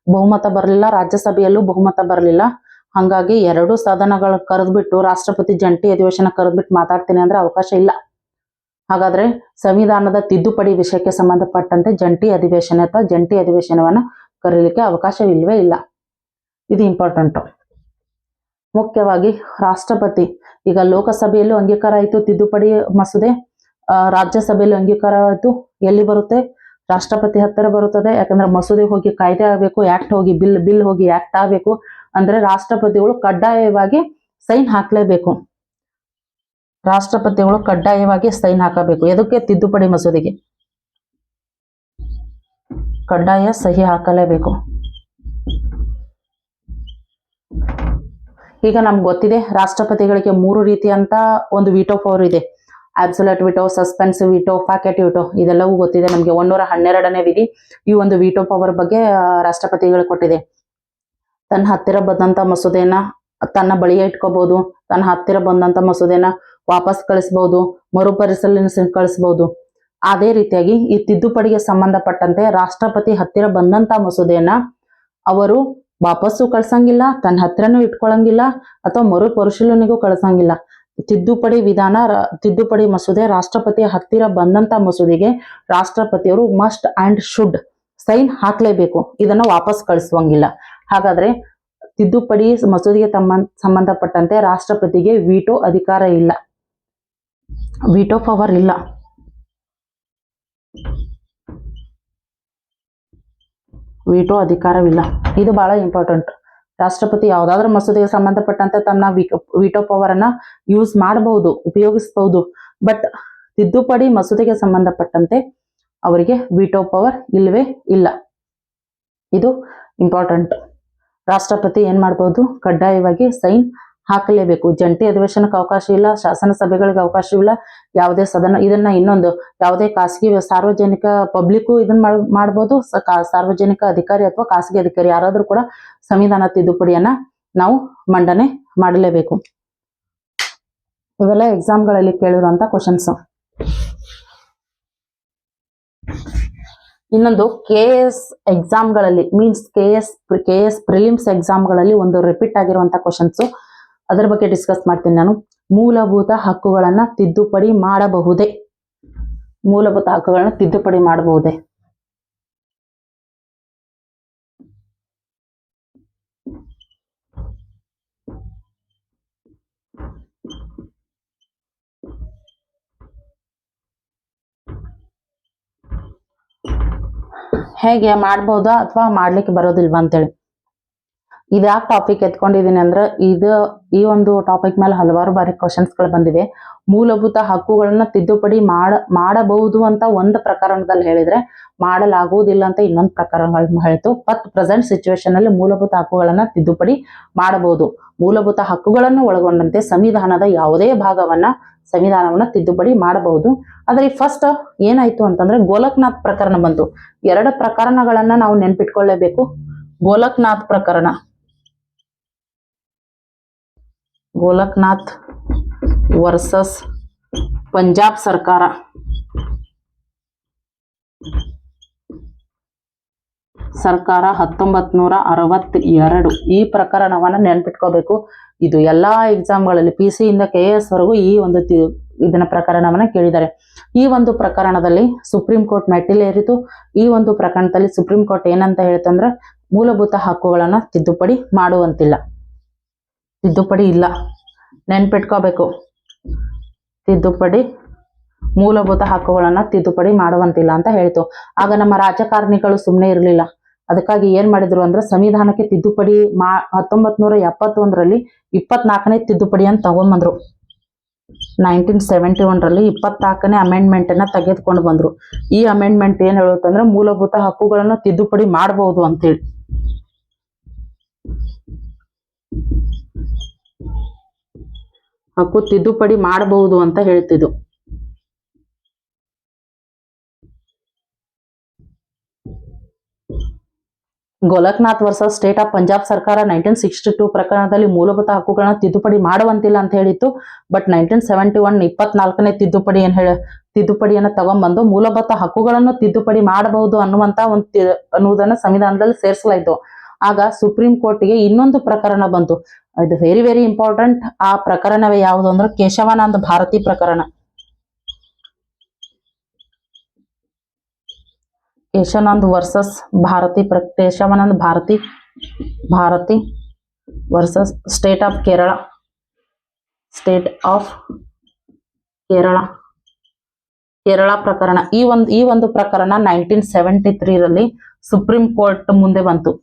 ಬಹುಮತ ಬರಲಿಲ್ಲ, ರಾಜ್ಯಸಭೆಯಲ್ಲೂ ಬಹುಮತ ಬರಲಿಲ್ಲ. ಹಂಗಾಗಿ 2 ಸದನಗಳು ಕರೆದ್ಬಿಟ್ಟು ರಾಷ್ಟ್ರಪತಿ ಜಂಟಿ ಅಧಿವೇಶನ ಕರೆದ್ಬಿಟ್ಟು ಮಾತಾಡ್ತೀನಿ ಅಂದ್ರೆ ಅವಕಾಶ ಇಲ್ಲ. ಹಾಗಾದ್ರೆ ಸಂವಿಧಾನದ ತಿದ್ದುಪಡಿ ವಿಷಯಕ್ಕೆ ಸಂಬಂಧಪಟ್ಟಂತೆ ಜಂಟಿ ಅಧಿವೇಶನ ಅಥವಾ ಜಂಟಿ ಅಧಿವೇಶನವನ್ನ ಕರೀಲಿಕ್ಕೆ ಅವಕಾಶವಿಲ್ವೇ ಇಲ್ಲ. ಇದು ಇಂಪಾರ್ಟೆಂಟ್. ಮುಖ್ಯವಾಗಿ ರಾಷ್ಟ್ರಪತಿ, ಈಗ ಲೋಕಸಭೆಯಲ್ಲೂ ಅಂಗೀಕಾರ ಆಯಿತು ತಿದ್ದುಪಡಿ ಮಸೂದೆ, ರಾಜ್ಯಸಭೆಯಲ್ಲೂ ಅಂಗೀಕಾರ ಆಯಿತು. ಎಲ್ಲಿ ಬರುತ್ತೆ? ರಾಷ್ಟ್ರಪತಿ ಹತ್ತಿರ ಬರುತ್ತದೆ. ಯಾಕಂದ್ರೆ ಮಸೂದೆ ಹೋಗಿ ಕಾಯ್ದೆ ಆಗಬೇಕು, ಆಕ್ಟ್ ಹೋಗಿ ಬಿಲ್ ಹೋಗಿ ಆಕ್ಟ್ ಆಗಬೇಕು ಅಂದ್ರೆ ರಾಷ್ಟ್ರಪತಿಗಳು ಕಡ್ಡಾಯವಾಗಿ ಸೈನ್ ಹಾಕ್ಲೇಬೇಕು. ರಾಷ್ಟ್ರಪತಿಗಳು ಕಡ್ಡಾಯವಾಗಿ ಸೈನ್ ಹಾಕಬೇಕು. ಎದಕ್ಕೆ? ತಿದ್ದುಪಡಿ ಮಸೂದೆಗೆ ಕಡ್ಡಾಯ ಸಹಿ ಹಾಕಲೇಬೇಕು. ಈಗ ನಮ್ಗೆ ಗೊತ್ತಿದೆ ರಾಷ್ಟ್ರಪತಿಗಳಿಗೆ 3 ರೀತಿಯಂತ ಒಂದು ವಿಟೋ ಪವರ್ ಇದೆ. Absolute veto, suspensive veto, facultative veto, ಇದೆಲ್ಲವೂ ಗೊತ್ತಿದೆ ನಮಗೆ. 112ನೇ ವಿಧಿ ಈ ಒಂದು ವಿಟೋ ಪವರ್ ಬಗ್ಗೆ ರಾಷ್ಟ್ರಪತಿಗಳು ಕೊಟ್ಟಿದೆ. ತನ್ನ ಹತ್ತಿರ ಬಂದಂತ ಮಸೂದೆನ ತನ್ನ ಬಳಿಯೇ ಇಟ್ಕೋಬಹುದು, ತನ್ನ ಹತ್ತಿರ ಬಂದಂತ ಮಸೂದೆನ ವಾಪಸ್ ಕಳಿಸಬಹುದು, ಮರುಪರಿಶೀಲನೆ ಕಳಿಸಬಹುದು. ಅದೇ ರೀತಿಯಾಗಿ ಈ ತಿದ್ದುಪಡಿಗೆ ಸಂಬಂಧಪಟ್ಟಂತೆ ರಾಷ್ಟ್ರಪತಿ ಹತ್ತಿರ ಬಂದಂತ ಮಸೂದೆಯನ್ನ ಅವರು ವಾಪಸ್ಸು ಕಳ್ಸಂಗಿಲ್ಲ, ತನ್ನ ಹತ್ರನೂ ಇಟ್ಕೊಳಂಗಿಲ್ಲ, ಅಥವಾ ಮರು ಪರಿಶೀಲನೆಗೂ ಕಳ್ಸಂಗಿಲ್ಲ. ತಿದ್ದುಪಡಿ ಮಸೂದೆ ರಾಷ್ಟ್ರಪತಿಯ ಹತ್ತಿರ ಬಂದಂತ ಮಸೂದೆಗೆ ರಾಷ್ಟ್ರಪತಿಯವರು ಮಸ್ಟ್ ಅಂಡ್ ಶುಡ್ ಸೈನ್ ಹಾಕ್ಲೇಬೇಕು. ಇದನ್ನ ವಾಪಸ್ ಕಳಿಸುವಂಗಿಲ್ಲ. ಹಾಗಾದ್ರೆ ತಿದ್ದುಪಡಿ ಮಸೂದೆಗೆ ಸಂಬಂಧಪಟ್ಟಂತೆ ರಾಷ್ಟ್ರಪತಿಗೆ ವಿಟೋ ಅಧಿಕಾರ ಇಲ್ಲ, ವಿಟೋ ಪವರ್ ಇಲ್ಲ. ವಿಟೋ ಅಧಿಕಾರವಿಲ್ಲ. ಇದು ಬಹಳ ಇಂಪಾರ್ಟೆಂಟ್. ರಾಷ್ಟ್ರಪತಿ ಯಾವ್ದಾದ್ರು ಮಸೂದೆಗೆ ಸಂಬಂಧಪಟ್ಟಂತೆ ತನ್ನ ವಿಟೋ ಪವರ್ ಅನ್ನ ಯೂಸ್ ಮಾಡಬಹುದು, ಉಪಯೋಗಿಸಬಹುದು. ಬಟ್ ತಿದ್ದುಪಡಿ ಮಸೂದೆಗೆ ಸಂಬಂಧಪಟ್ಟಂತೆ ಅವರಿಗೆ ವಿಟೋ ಪವರ್ ಇಲ್ಲವೇ ಇಲ್ಲ. ಇದು ಇಂಪಾರ್ಟೆಂಟ್. ರಾಷ್ಟ್ರಪತಿ ಏನ್ ಮಾಡಬಹುದು, ಕಡ್ಡಾಯವಾಗಿ ಸೈನ್ ಹಾಕಲೇಬೇಕು. ಜಂಟಿ ಅಧಿವೇಶನಕ್ಕೆ ಅವಕಾಶ ಇಲ್ಲ, ಶಾಸನ ಸಭೆಗಳಿಗೆ ಅವಕಾಶವಿಲ್ಲ, ಯಾವುದೇ ಸದನ ಇದನ್ನ ಇನ್ನೊಂದು ಯಾವುದೇ ಖಾಸಗಿ ಸಾರ್ವಜನಿಕ ಪಬ್ಲಿಕ್ಕು ಇದನ್ನ ಮಾಡಬಹುದು. ಸಾರ್ವಜನಿಕ ಅಧಿಕಾರಿ ಅಥವಾ ಖಾಸಗಿ ಅಧಿಕಾರಿ ಯಾರಾದ್ರೂ ಕೂಡ ಸಂವಿಧಾನ ತಿದ್ದುಪಡಿಯನ್ನ ನಾವು ಮಂಡನೆ ಮಾಡಲೇಬೇಕು. ಇವೆಲ್ಲ ಎಕ್ಸಾಮ್ಗಳಲ್ಲಿ ಕೇಳಿರುವಂತ ಕ್ವಶನ್ಸ್. ಇನ್ನೊಂದು KS ಎಕ್ಸಾಮ್ಗಳಲ್ಲಿ ಮೀನ್ಸ್ KS ಪ್ರಿಲಿಮ್ಸ್ ಎಕ್ಸಾಮ್ಗಳಲ್ಲಿ ಒಂದು ರಿಪೀಟ್ ಆಗಿರುವಂತ ಕ್ವಶನ್ಸ್, ಅದರ ಬಗ್ಗೆ ಡಿಸ್ಕಸ್ ಮಾಡ್ತೀನಿ ನಾನು. ಮೂಲಭೂತ ಹಕ್ಕುಗಳನ್ನ ತಿದ್ದುಪಡಿ ಮಾಡಬಹುದೇ? ಮೂಲಭೂತ ಹಕ್ಕುಗಳನ್ನ ತಿದ್ದುಪಡಿ ಮಾಡಬಹುದೇ? ಹೇಗೆ ಮಾಡ್ಬೋದಾ ಅಥವಾ ಮಾಡ್ಲಿಕ್ಕೆ ಬರೋದಿಲ್ವಾ ಅಂತೇಳಿ. ಇದ್ಯಾಕೆ ಟಾಪಿಕ್ ಎತ್ಕೊಂಡಿದ್ದೀನಿ ಅಂದ್ರೆ ಈ ಒಂದು ಟಾಪಿಕ್ ಮೇಲೆ ಹಲವಾರು ಬಾರಿ ಕ್ವಶನ್ಸ್ಗಳು ಬಂದಿವೆ. ಮೂಲಭೂತ ಹಕ್ಕುಗಳನ್ನ ತಿದ್ದುಪಡಿ ಮಾಡಬಹುದು ಅಂತ ಒಂದು ಪ್ರಕರಣದಲ್ಲಿ ಹೇಳಿದ್ರೆ, ಮಾಡಲಾಗುವುದಿಲ್ಲ ಅಂತ ಇನ್ನೊಂದು ಪ್ರಕರಣಗಳು ಹೇಳಿತು. ಬಟ್ ಪ್ರೆಸೆಂಟ್ ಸಿಚುವೇಶನ್ ಅಲ್ಲಿ ಮೂಲಭೂತ ಹಕ್ಕುಗಳನ್ನ ತಿದ್ದುಪಡಿ ಮಾಡಬಹುದು. ಮೂಲಭೂತ ಹಕ್ಕುಗಳನ್ನು ಒಳಗೊಂಡಂತೆ ಸಂವಿಧಾನದ ಯಾವುದೇ ಸಂವಿಧಾನವನ್ನ ತಿದ್ದುಪಡಿ ಮಾಡಬಹುದು. ಆದ್ರೆ ಫಸ್ಟ್ ಏನಾಯ್ತು ಅಂತಂದ್ರೆ ಗೋಲಕ್ನಾಥ್ ಪ್ರಕರಣ ಬಂತು. ಎರಡು ಪ್ರಕರಣಗಳನ್ನ ನಾವು ನೆನ್ಪಿಟ್ಕೊಳ್ಳೇಬೇಕು. ಗೋಲಕ್ನಾಥ್ ಪ್ರಕರಣ, ಗೋಲಕ್ನಾಥ್ ವರ್ಸಸ್ ಪಂಜಾಬ್ ಸರ್ಕಾರ. ಸರ್ಕಾರ 1962. ಈ ಪ್ರಕರಣವನ್ನ ನೆನ್ಪಿಟ್ಕೋಬೇಕು. ಇದು ಎಲ್ಲಾ ಎಕ್ಸಾಮ್ಗಳಲ್ಲಿ PC ಇಂದ KS ವರೆಗೂ ಈ ಒಂದು ಇದನ್ನ ಪ್ರಕರಣವನ್ನ ಕೇಳಿದ್ದಾರೆ. ಈ ಒಂದು ಪ್ರಕರಣದಲ್ಲಿ ಸುಪ್ರೀಂ ಕೋರ್ಟ್ ಮೆಟ್ಟಿಲೇರಿತು. ಈ ಒಂದು ಪ್ರಕರಣದಲ್ಲಿ ಸುಪ್ರೀಂ ಕೋರ್ಟ್ ಏನಂತ ಹೇಳ್ತಂದ್ರೆ, ಮೂಲಭೂತ ಹಕ್ಕುಗಳನ್ನ ತಿದ್ದುಪಡಿ ಮಾಡುವಂತಿಲ್ಲ, ತಿದ್ದುಪಡಿ ಇಲ್ಲ. ನೆನ್ಪಿಟ್ಕೋಬೇಕು, ಮೂಲಭೂತ ಹಕ್ಕುಗಳನ್ನ ತಿದ್ದುಪಡಿ ಮಾಡುವಂತಿಲ್ಲ ಅಂತ ಹೇಳಿತು. ಆಗ ನಮ್ಮ ರಾಜಕಾರಣಿಗಳು ಸುಮ್ಮನೆ ಇರಲಿಲ್ಲ. ಅದಕ್ಕಾಗಿ ಏನ್ ಮಾಡಿದ್ರು ಅಂದ್ರೆ ಸಂವಿಧಾನಕ್ಕೆ ತಿದ್ದುಪಡಿ 1971ರಲ್ಲಿ 24ನೇ ತಿದ್ದುಪಡಿ ಅಂತ ತಗೊಂಡ್ಬಂದ್ರು. 1971ರಲ್ಲಿ 24ನೇ ಅಮೆಂಡ್ಮೆಂಟ್ ಅನ್ನ ತೆಗೆದುಕೊಂಡು ಬಂದ್ರು. ಈ ಅಮೆಂಡ್ಮೆಂಟ್ ಏನ್ ಹೇಳುತ್ತಂದ್ರೆ ಮೂಲಭೂತ ಹಕ್ಕುಗಳನ್ನು ತಿದ್ದುಪಡಿ ಮಾಡಬಹುದು ಅಂತೇಳಿ. ಹಕ್ಕು ತಿದ್ದುಪಡಿ ಮಾಡಬಹುದು ಅಂತ ಹೇಳ್ತಿದ್ದು. Golaknath versus state of Punjab ಸರ್ಕಾರ 1962 ಪ್ರಕರಣದಲ್ಲಿ ಮೂಲಭೂತ ಹಕ್ಕುಗಳನ್ನ ತಿದ್ದುಪಡಿ ಮಾಡುವಂತಿಲ್ಲ ಅಂತ ಹೇಳಿತ್ತು. ಬಟ್ 1971 24ನೇ ತಿದ್ದುಪಡಿಯನ್ನ ತಗೊಂಡ್ಬಂದು ಮೂಲಭೂತ ಹಕ್ಕುಗಳನ್ನು ತಿದ್ದುಪಡಿ ಮಾಡಬಹುದು ಅನ್ನುವುದನ್ನ ಸಂವಿಧಾನದಲ್ಲಿ ಸೇರಿಸಲಾಯಿತು. ಆಗ ಸುಪ್ರೀಂ ಕೋರ್ಟ್ಗೆ ಇನ್ನೊಂದು ಪ್ರಕರಣ ಬಂತು. ಇದು ವೆರಿ ವೆರಿ ಇಂಪಾರ್ಟೆಂಟ್. ಆ ಪ್ರಕರಣವೇ ಯಾವುದು ಅಂದ್ರೆ ಕೇಶವಾನಂದ ಭಾರತಿ ಪ್ರಕರಣ. Keshavananda Bharati versus state of Kerala ಪ್ರಕರಣ. ಈ ಒಂದು ಪ್ರಕರಣ 1973ರಲ್ಲಿ ಸುಪ್ರೀಂ ಕೋರ್ಟ್ ಮುಂದೆ ಬಂತು.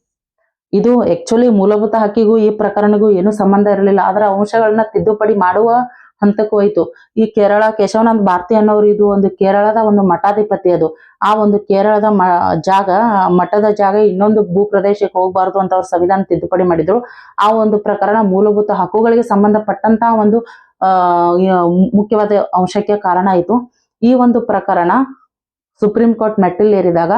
ಇದು ಆಕ್ಚುಲಿ ಮೂಲಭೂತ ಹಕ್ಕಿಗೂ ಈ ಪ್ರಕರಣಗೂ ಏನು ಸಂಬಂಧ ಇರಲಿಲ್ಲ. ಅದರ ಅಂಶಗಳನ್ನ ತಿದ್ದುಪಡಿ ಮಾಡುವ ಹಂತಕ್ಕೂ ಹೋಯ್ತು. ಈ ಕೇಶವಾನಂದ ಭಾರತಿ ಅನ್ನೋರು ಇದು ಒಂದು ಕೇರಳದ ಒಂದು ಮಠಾಧಿಪತಿ. ಅದು ಆ ಒಂದು ಕೇರಳದ ಮಠದ ಜಾಗ ಇನ್ನೊಂದು ಭೂ ಪ್ರದೇಶಕ್ಕೆ ಹೋಗಬಾರ್ದು ಅಂತ ಅವ್ರು ಸಂವಿಧಾನ ತಿದ್ದುಪಡಿ ಮಾಡಿದ್ರು. ಆ ಒಂದು ಪ್ರಕರಣ ಮೂಲಭೂತ ಹಕ್ಕುಗಳಿಗೆ ಸಂಬಂಧಪಟ್ಟಂತಹ ಒಂದು ಮುಖ್ಯವಾದ ಅಂಶಕ್ಕೆ ಕಾರಣ ಆಯಿತು. ಈ ಒಂದು ಪ್ರಕರಣ ಸುಪ್ರೀಂ ಕೋರ್ಟ್ ಮೆಟ್ಟಿಲೇರಿದಾಗ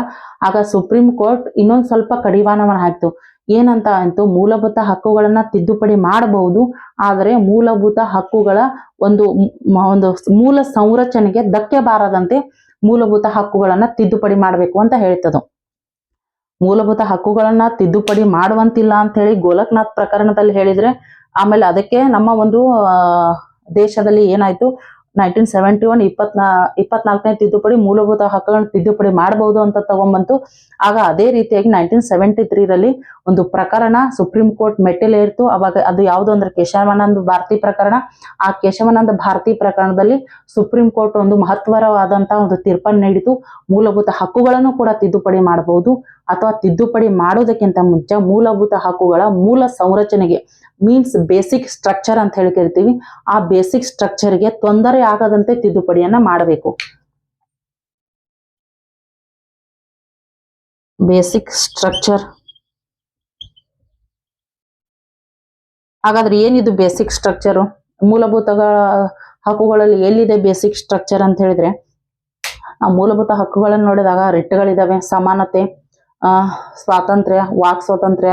ಆಗ ಸುಪ್ರೀಂ ಕೋರ್ಟ್ ಇನ್ನೊಂದು ಸ್ವಲ್ಪ ಕಡಿವಾಣವನ್ನ ಹಾಕ್ತು. ಏನಂತ ಅಂತು, ಮೂಲಭೂತ ಹಕ್ಕುಗಳನ್ನ ತಿದ್ದುಪಡಿ ಮಾಡಬಹುದು, ಆದರೆ ಮೂಲಭೂತ ಹಕ್ಕುಗಳ ಒಂದು ಮೂಲ ಸಂರಚನೆಗೆ ಧಕ್ಕೆ ಬಾರದಂತೆ ಮೂಲಭೂತ ಹಕ್ಕುಗಳನ್ನ ತಿದ್ದುಪಡಿ ಮಾಡಬೇಕು ಅಂತ ಹೇಳ್ತದು. ಮೂಲಭೂತ ಹಕ್ಕುಗಳನ್ನ ತಿದ್ದುಪಡಿ ಮಾಡುವಂತಿಲ್ಲ ಅಂತ ಹೇಳಿ ಗೋಲಕ್ನಾಥ್ ಪ್ರಕರಣದಲ್ಲಿ ಹೇಳಿದ್ರೆ, ಆಮೇಲೆ ಅದಕ್ಕೆ ನಮ್ಮ ಒಂದು ದೇಶದಲ್ಲಿ ಏನಾಯ್ತು, 1971 24ನೇ ತಿದ್ದುಪಡಿ ಮೂಲಭೂತ ಹಕ್ಕುಗಳನ್ನ ತಿದ್ದುಪಡಿ ಮಾಡಬಹುದು ಅಂತ ತಗೊಂಡ್ಬಂತು. ಆಗ ಅದೇ ರೀತಿಯಾಗಿ 1973ರಲ್ಲಿ ಒಂದು ಪ್ರಕರಣ ಸುಪ್ರೀಂ ಕೋರ್ಟ್ ಮೆಟ್ಟಿಲೇರಿತು. ಅವಾಗ ಅದು ಯಾವುದು ಅಂದ್ರೆ ಕೇಶವಾನಂದ ಭಾರತಿ ಪ್ರಕರಣ. ಆ ಕೇಶವಾನಂದ ಭಾರತಿ ಪ್ರಕರಣದಲ್ಲಿ ಸುಪ್ರೀಂ ಕೋರ್ಟ್ ಒಂದು ಮಹತ್ವರವಾದಂತಹ ಒಂದು ತೀರ್ಪನ್ನು ನೀಡಿತು. ಮೂಲಭೂತ ಹಕ್ಕುಗಳನ್ನು ಕೂಡ ತಿದ್ದುಪಡಿ ಮಾಡಬಹುದು, ಅಥವಾ ತಿದ್ದುಪಡಿ ಮಾಡೋದಕ್ಕಿಂತ ಮುಂಚೆ ಮೂಲಭೂತ ಹಕ್ಕುಗಳ ಮೂಲ ಸಂರಚನೆಗೆ, ಮೀನ್ಸ್ ಬೇಸಿಕ್ ಸ್ಟ್ರಕ್ಚರ್ ಅಂತ ಹೇಳಿ ಕರಿತೀವಿ, ಆ ಬೇಸಿಕ್ ಸ್ಟ್ರಕ್ಚರ್ಗೆ ತೊಂದರೆ ಆಗದಂತೆ ತಿದ್ದುಪಡಿಯನ್ನ ಮಾಡಬೇಕು. Basic structure. ಹಾಗಾದ್ರೆ ಏನಿದು ಬೇಸಿಕ್ ಸ್ಟ್ರಕ್ಚರು? ಮೂಲಭೂತ ಹಕ್ಕುಗಳಲ್ಲಿ ಎಲ್ಲಿದೆ ಬೇಸಿಕ್ ಸ್ಟ್ರಕ್ಚರ್ ಅಂತ ಹೇಳಿದ್ರೆ, ಆ ಮೂಲಭೂತ ಹಕ್ಕುಗಳನ್ನು ನೋಡಿದಾಗ ರಿಟ್ಗಳಿದಾವೆ, ಸಮಾನತೆ, ಸ್ವಾತಂತ್ರ್ಯ, ವಾಕ್ ಸ್ವಾತಂತ್ರ್ಯ,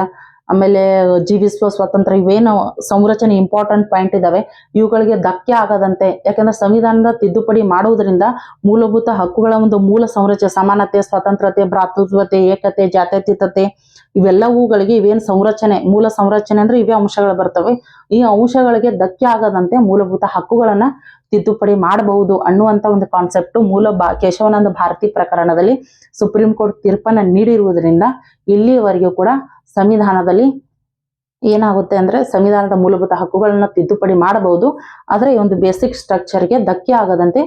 ಆಮೇಲೆ ಜೀವಿಸುವ ಸ್ವಾತಂತ್ರ್ಯ, ಇವೇನು ಸಂರಚನೆ ಇಂಪಾರ್ಟೆಂಟ್ ಪಾಯಿಂಟ್ ಇದಾವೆ, ಇವುಗಳಿಗೆ ಧಕ್ಕೆ ಆಗದಂತೆ, ಯಾಕಂದ್ರೆ ಸಂವಿಧಾನದ ತಿದ್ದುಪಡಿ ಮಾಡುವುದರಿಂದ ಮೂಲಭೂತ ಹಕ್ಕುಗಳ ಒಂದು ಮೂಲ ಸಂರಚನೆ, ಸಮಾನತೆ, ಸ್ವಾತಂತ್ರ್ಯತೆ, ಭ್ರಾತೃತ್ವತೆ, ಏಕತೆ, ಜಾತ್ಯತೀತತೆ, ಇವೆಲ್ಲವುಗಳಿಗೆ ಇವೇನು ಸಂರಚನೆ, ಮೂಲ ಸಂರಚನೆ ಅಂದ್ರೆ ಇವೇ ಅಂಶಗಳು ಬರ್ತವೆ. ಈ ಅಂಶಗಳಿಗೆ ಧಕ್ಕೆ ಆಗದಂತೆ ಮೂಲಭೂತ ಹಕ್ಕುಗಳನ್ನ ತಿದ್ದುಪಡಿ ಮಾಡಬಹುದು ಅನ್ನುವಂತ ಒಂದು ಕಾನ್ಸೆಪ್ಟ್ ಕೇಶವಾನಂದ ಭಾರತಿ ಪ್ರಕರಣದಲ್ಲಿ ಸುಪ್ರೀಂ ಕೋರ್ಟ್ ತೀರ್ಪನ್ನ ನೀಡಿರುವುದರಿಂದ ಇಲ್ಲಿಯವರೆಗೂ ಕೂಡ ಸಂವಿಧಾನದಲ್ಲಿ ಏನಾಗುತ್ತೆ ಅಂದ್ರೆ ಸಂವಿಧಾನದ ಮೂಲಭೂತ ಹಕ್ಕುಗಳನ್ನ ತಿದ್ದುಪಡಿ ಮಾಡಬಹುದು, ಆದರೆ ಈ ಒಂದು ಬೇಸಿಕ್ ಸ್ಟ್ರಕ್ಚರ್ಗೆ ಧಕ್ಕೆ ಆಗದಂತೆ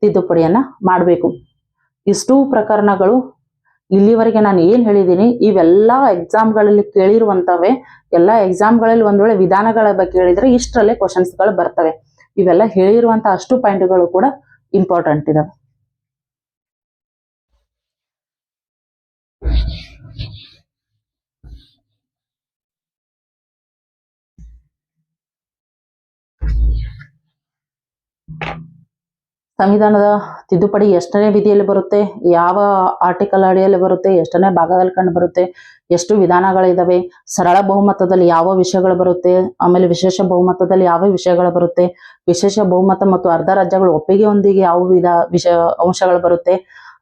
ತಿದ್ದುಪಡಿಯನ್ನ ಮಾಡಬೇಕು. ಇಷ್ಟೂ ಪ್ರಕರಣಗಳು ಇಲ್ಲಿವರೆಗೆ ನಾನು ಏನ್ ಹೇಳಿದ್ದೀನಿ ಇವೆಲ್ಲ ಎಕ್ಸಾಮ್ಗಳಲ್ಲಿ ಕೇಳಿರುವಂತವೆ. ಎಲ್ಲ ಎಕ್ಸಾಮ್ಗಳಲ್ಲಿ ಒಂದ್ ವೇಳೆ ವಿಧಾನಗಳ ಬಗ್ಗೆ ಹೇಳಿದ್ರೆ ಇಷ್ಟರಲ್ಲೇ ಕ್ವಶನ್ಸ್ಗಳು ಬರ್ತವೆ. ಇವೆಲ್ಲ ಹೇಳಿರುವಂತ ಅಷ್ಟು ಪಾಯಿಂಟ್ಗಳು ಕೂಡ ಇಂಪಾರ್ಟೆಂಟ್ ಇದಾವೆ. ಸಂವಿಧಾನದ ತಿದ್ದುಪಡಿ ಎಷ್ಟನೇ ವಿಧಿಯಲ್ಲಿ ಬರುತ್ತೆ, ಯಾವ ಆರ್ಟಿಕಲ್ ಅಡಿಯಲ್ಲಿ ಬರುತ್ತೆ, ಎಷ್ಟನೇ ಭಾಗದಲ್ಲಿ ಕಂಡು ಬರುತ್ತೆ, ಎಷ್ಟು ವಿಧಾನಗಳಿದಾವೆ, ಸರಳ ಬಹುಮತದಲ್ಲಿ ಯಾವ ವಿಷಯಗಳು ಬರುತ್ತೆ, ಆಮೇಲೆ ವಿಶೇಷ ಬಹುಮತದಲ್ಲಿ ಯಾವ ವಿಷಯಗಳು ಬರುತ್ತೆ, ವಿಶೇಷ ಬಹುಮತ ಮತ್ತು ಅರ್ಧ ರಾಜ್ಯಗಳು ಒಪ್ಪಿಗೆಯೊಂದಿಗೆ ಯಾವ ಅಂಶಗಳು ಬರುತ್ತೆ,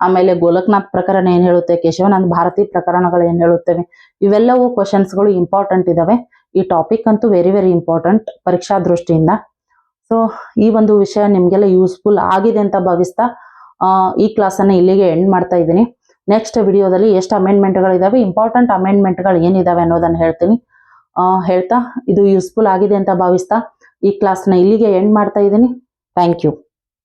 ಆಮೇಲೆ ಗೋಲಕ್ನಾಥ್ ಪ್ರಕರಣ ಏನ್ ಹೇಳುತ್ತೆ, ಕೇಶವಾನಂದ ಭಾರತಿ ಪ್ರಕರಣಗಳು ಏನ್ ಹೇಳುತ್ತವೆ, ಇವೆಲ್ಲವೂ ಕ್ವಶನ್ಸ್ಗಳು ಇಂಪಾರ್ಟೆಂಟ್ ಇದಾವೆ. ಈ ಟಾಪಿಕ್ ಅಂತೂ ವೆರಿ ವೆರಿ ಇಂಪಾರ್ಟೆಂಟ್ ಪರೀಕ್ಷಾ ದೃಷ್ಟಿಯಿಂದ. ಸೊ ಈ ಒಂದು ವಿಷಯ ನಿಮ್ಗೆಲ್ಲ ಯೂಸ್ಫುಲ್ ಆಗಿದೆ ಅಂತ ಭಾವಿಸ್ತಾ ಈ ಕ್ಲಾಸನ್ನು ಇಲ್ಲಿಗೆ ಎಂಡ್ ಮಾಡ್ತಾ ಇದ್ದೀನಿ. ನೆಕ್ಸ್ಟ್ ವಿಡಿಯೋದಲ್ಲಿ ಎಷ್ಟು ಅಮೆಂಡ್ಮೆಂಟ್ಗಳಿದಾವೆ, ಇಂಪಾರ್ಟೆಂಟ್ ಅಮೆಂಡ್ಮೆಂಟ್ಗಳು ಏನಿದಾವೆ ಅನ್ನೋದನ್ನ ಹೇಳ್ತೀನಿ. ಹೇಳ್ತಾ ಇದು ಯೂಸ್ಫುಲ್ ಆಗಿದೆ ಅಂತ ಭಾವಿಸ್ತಾ ಈ ಕ್ಲಾಸ್ನ ಇಲ್ಲಿಗೆ ಎಂಡ್ ಮಾಡ್ತಾ ಇದ್ದೀನಿ. Thank you.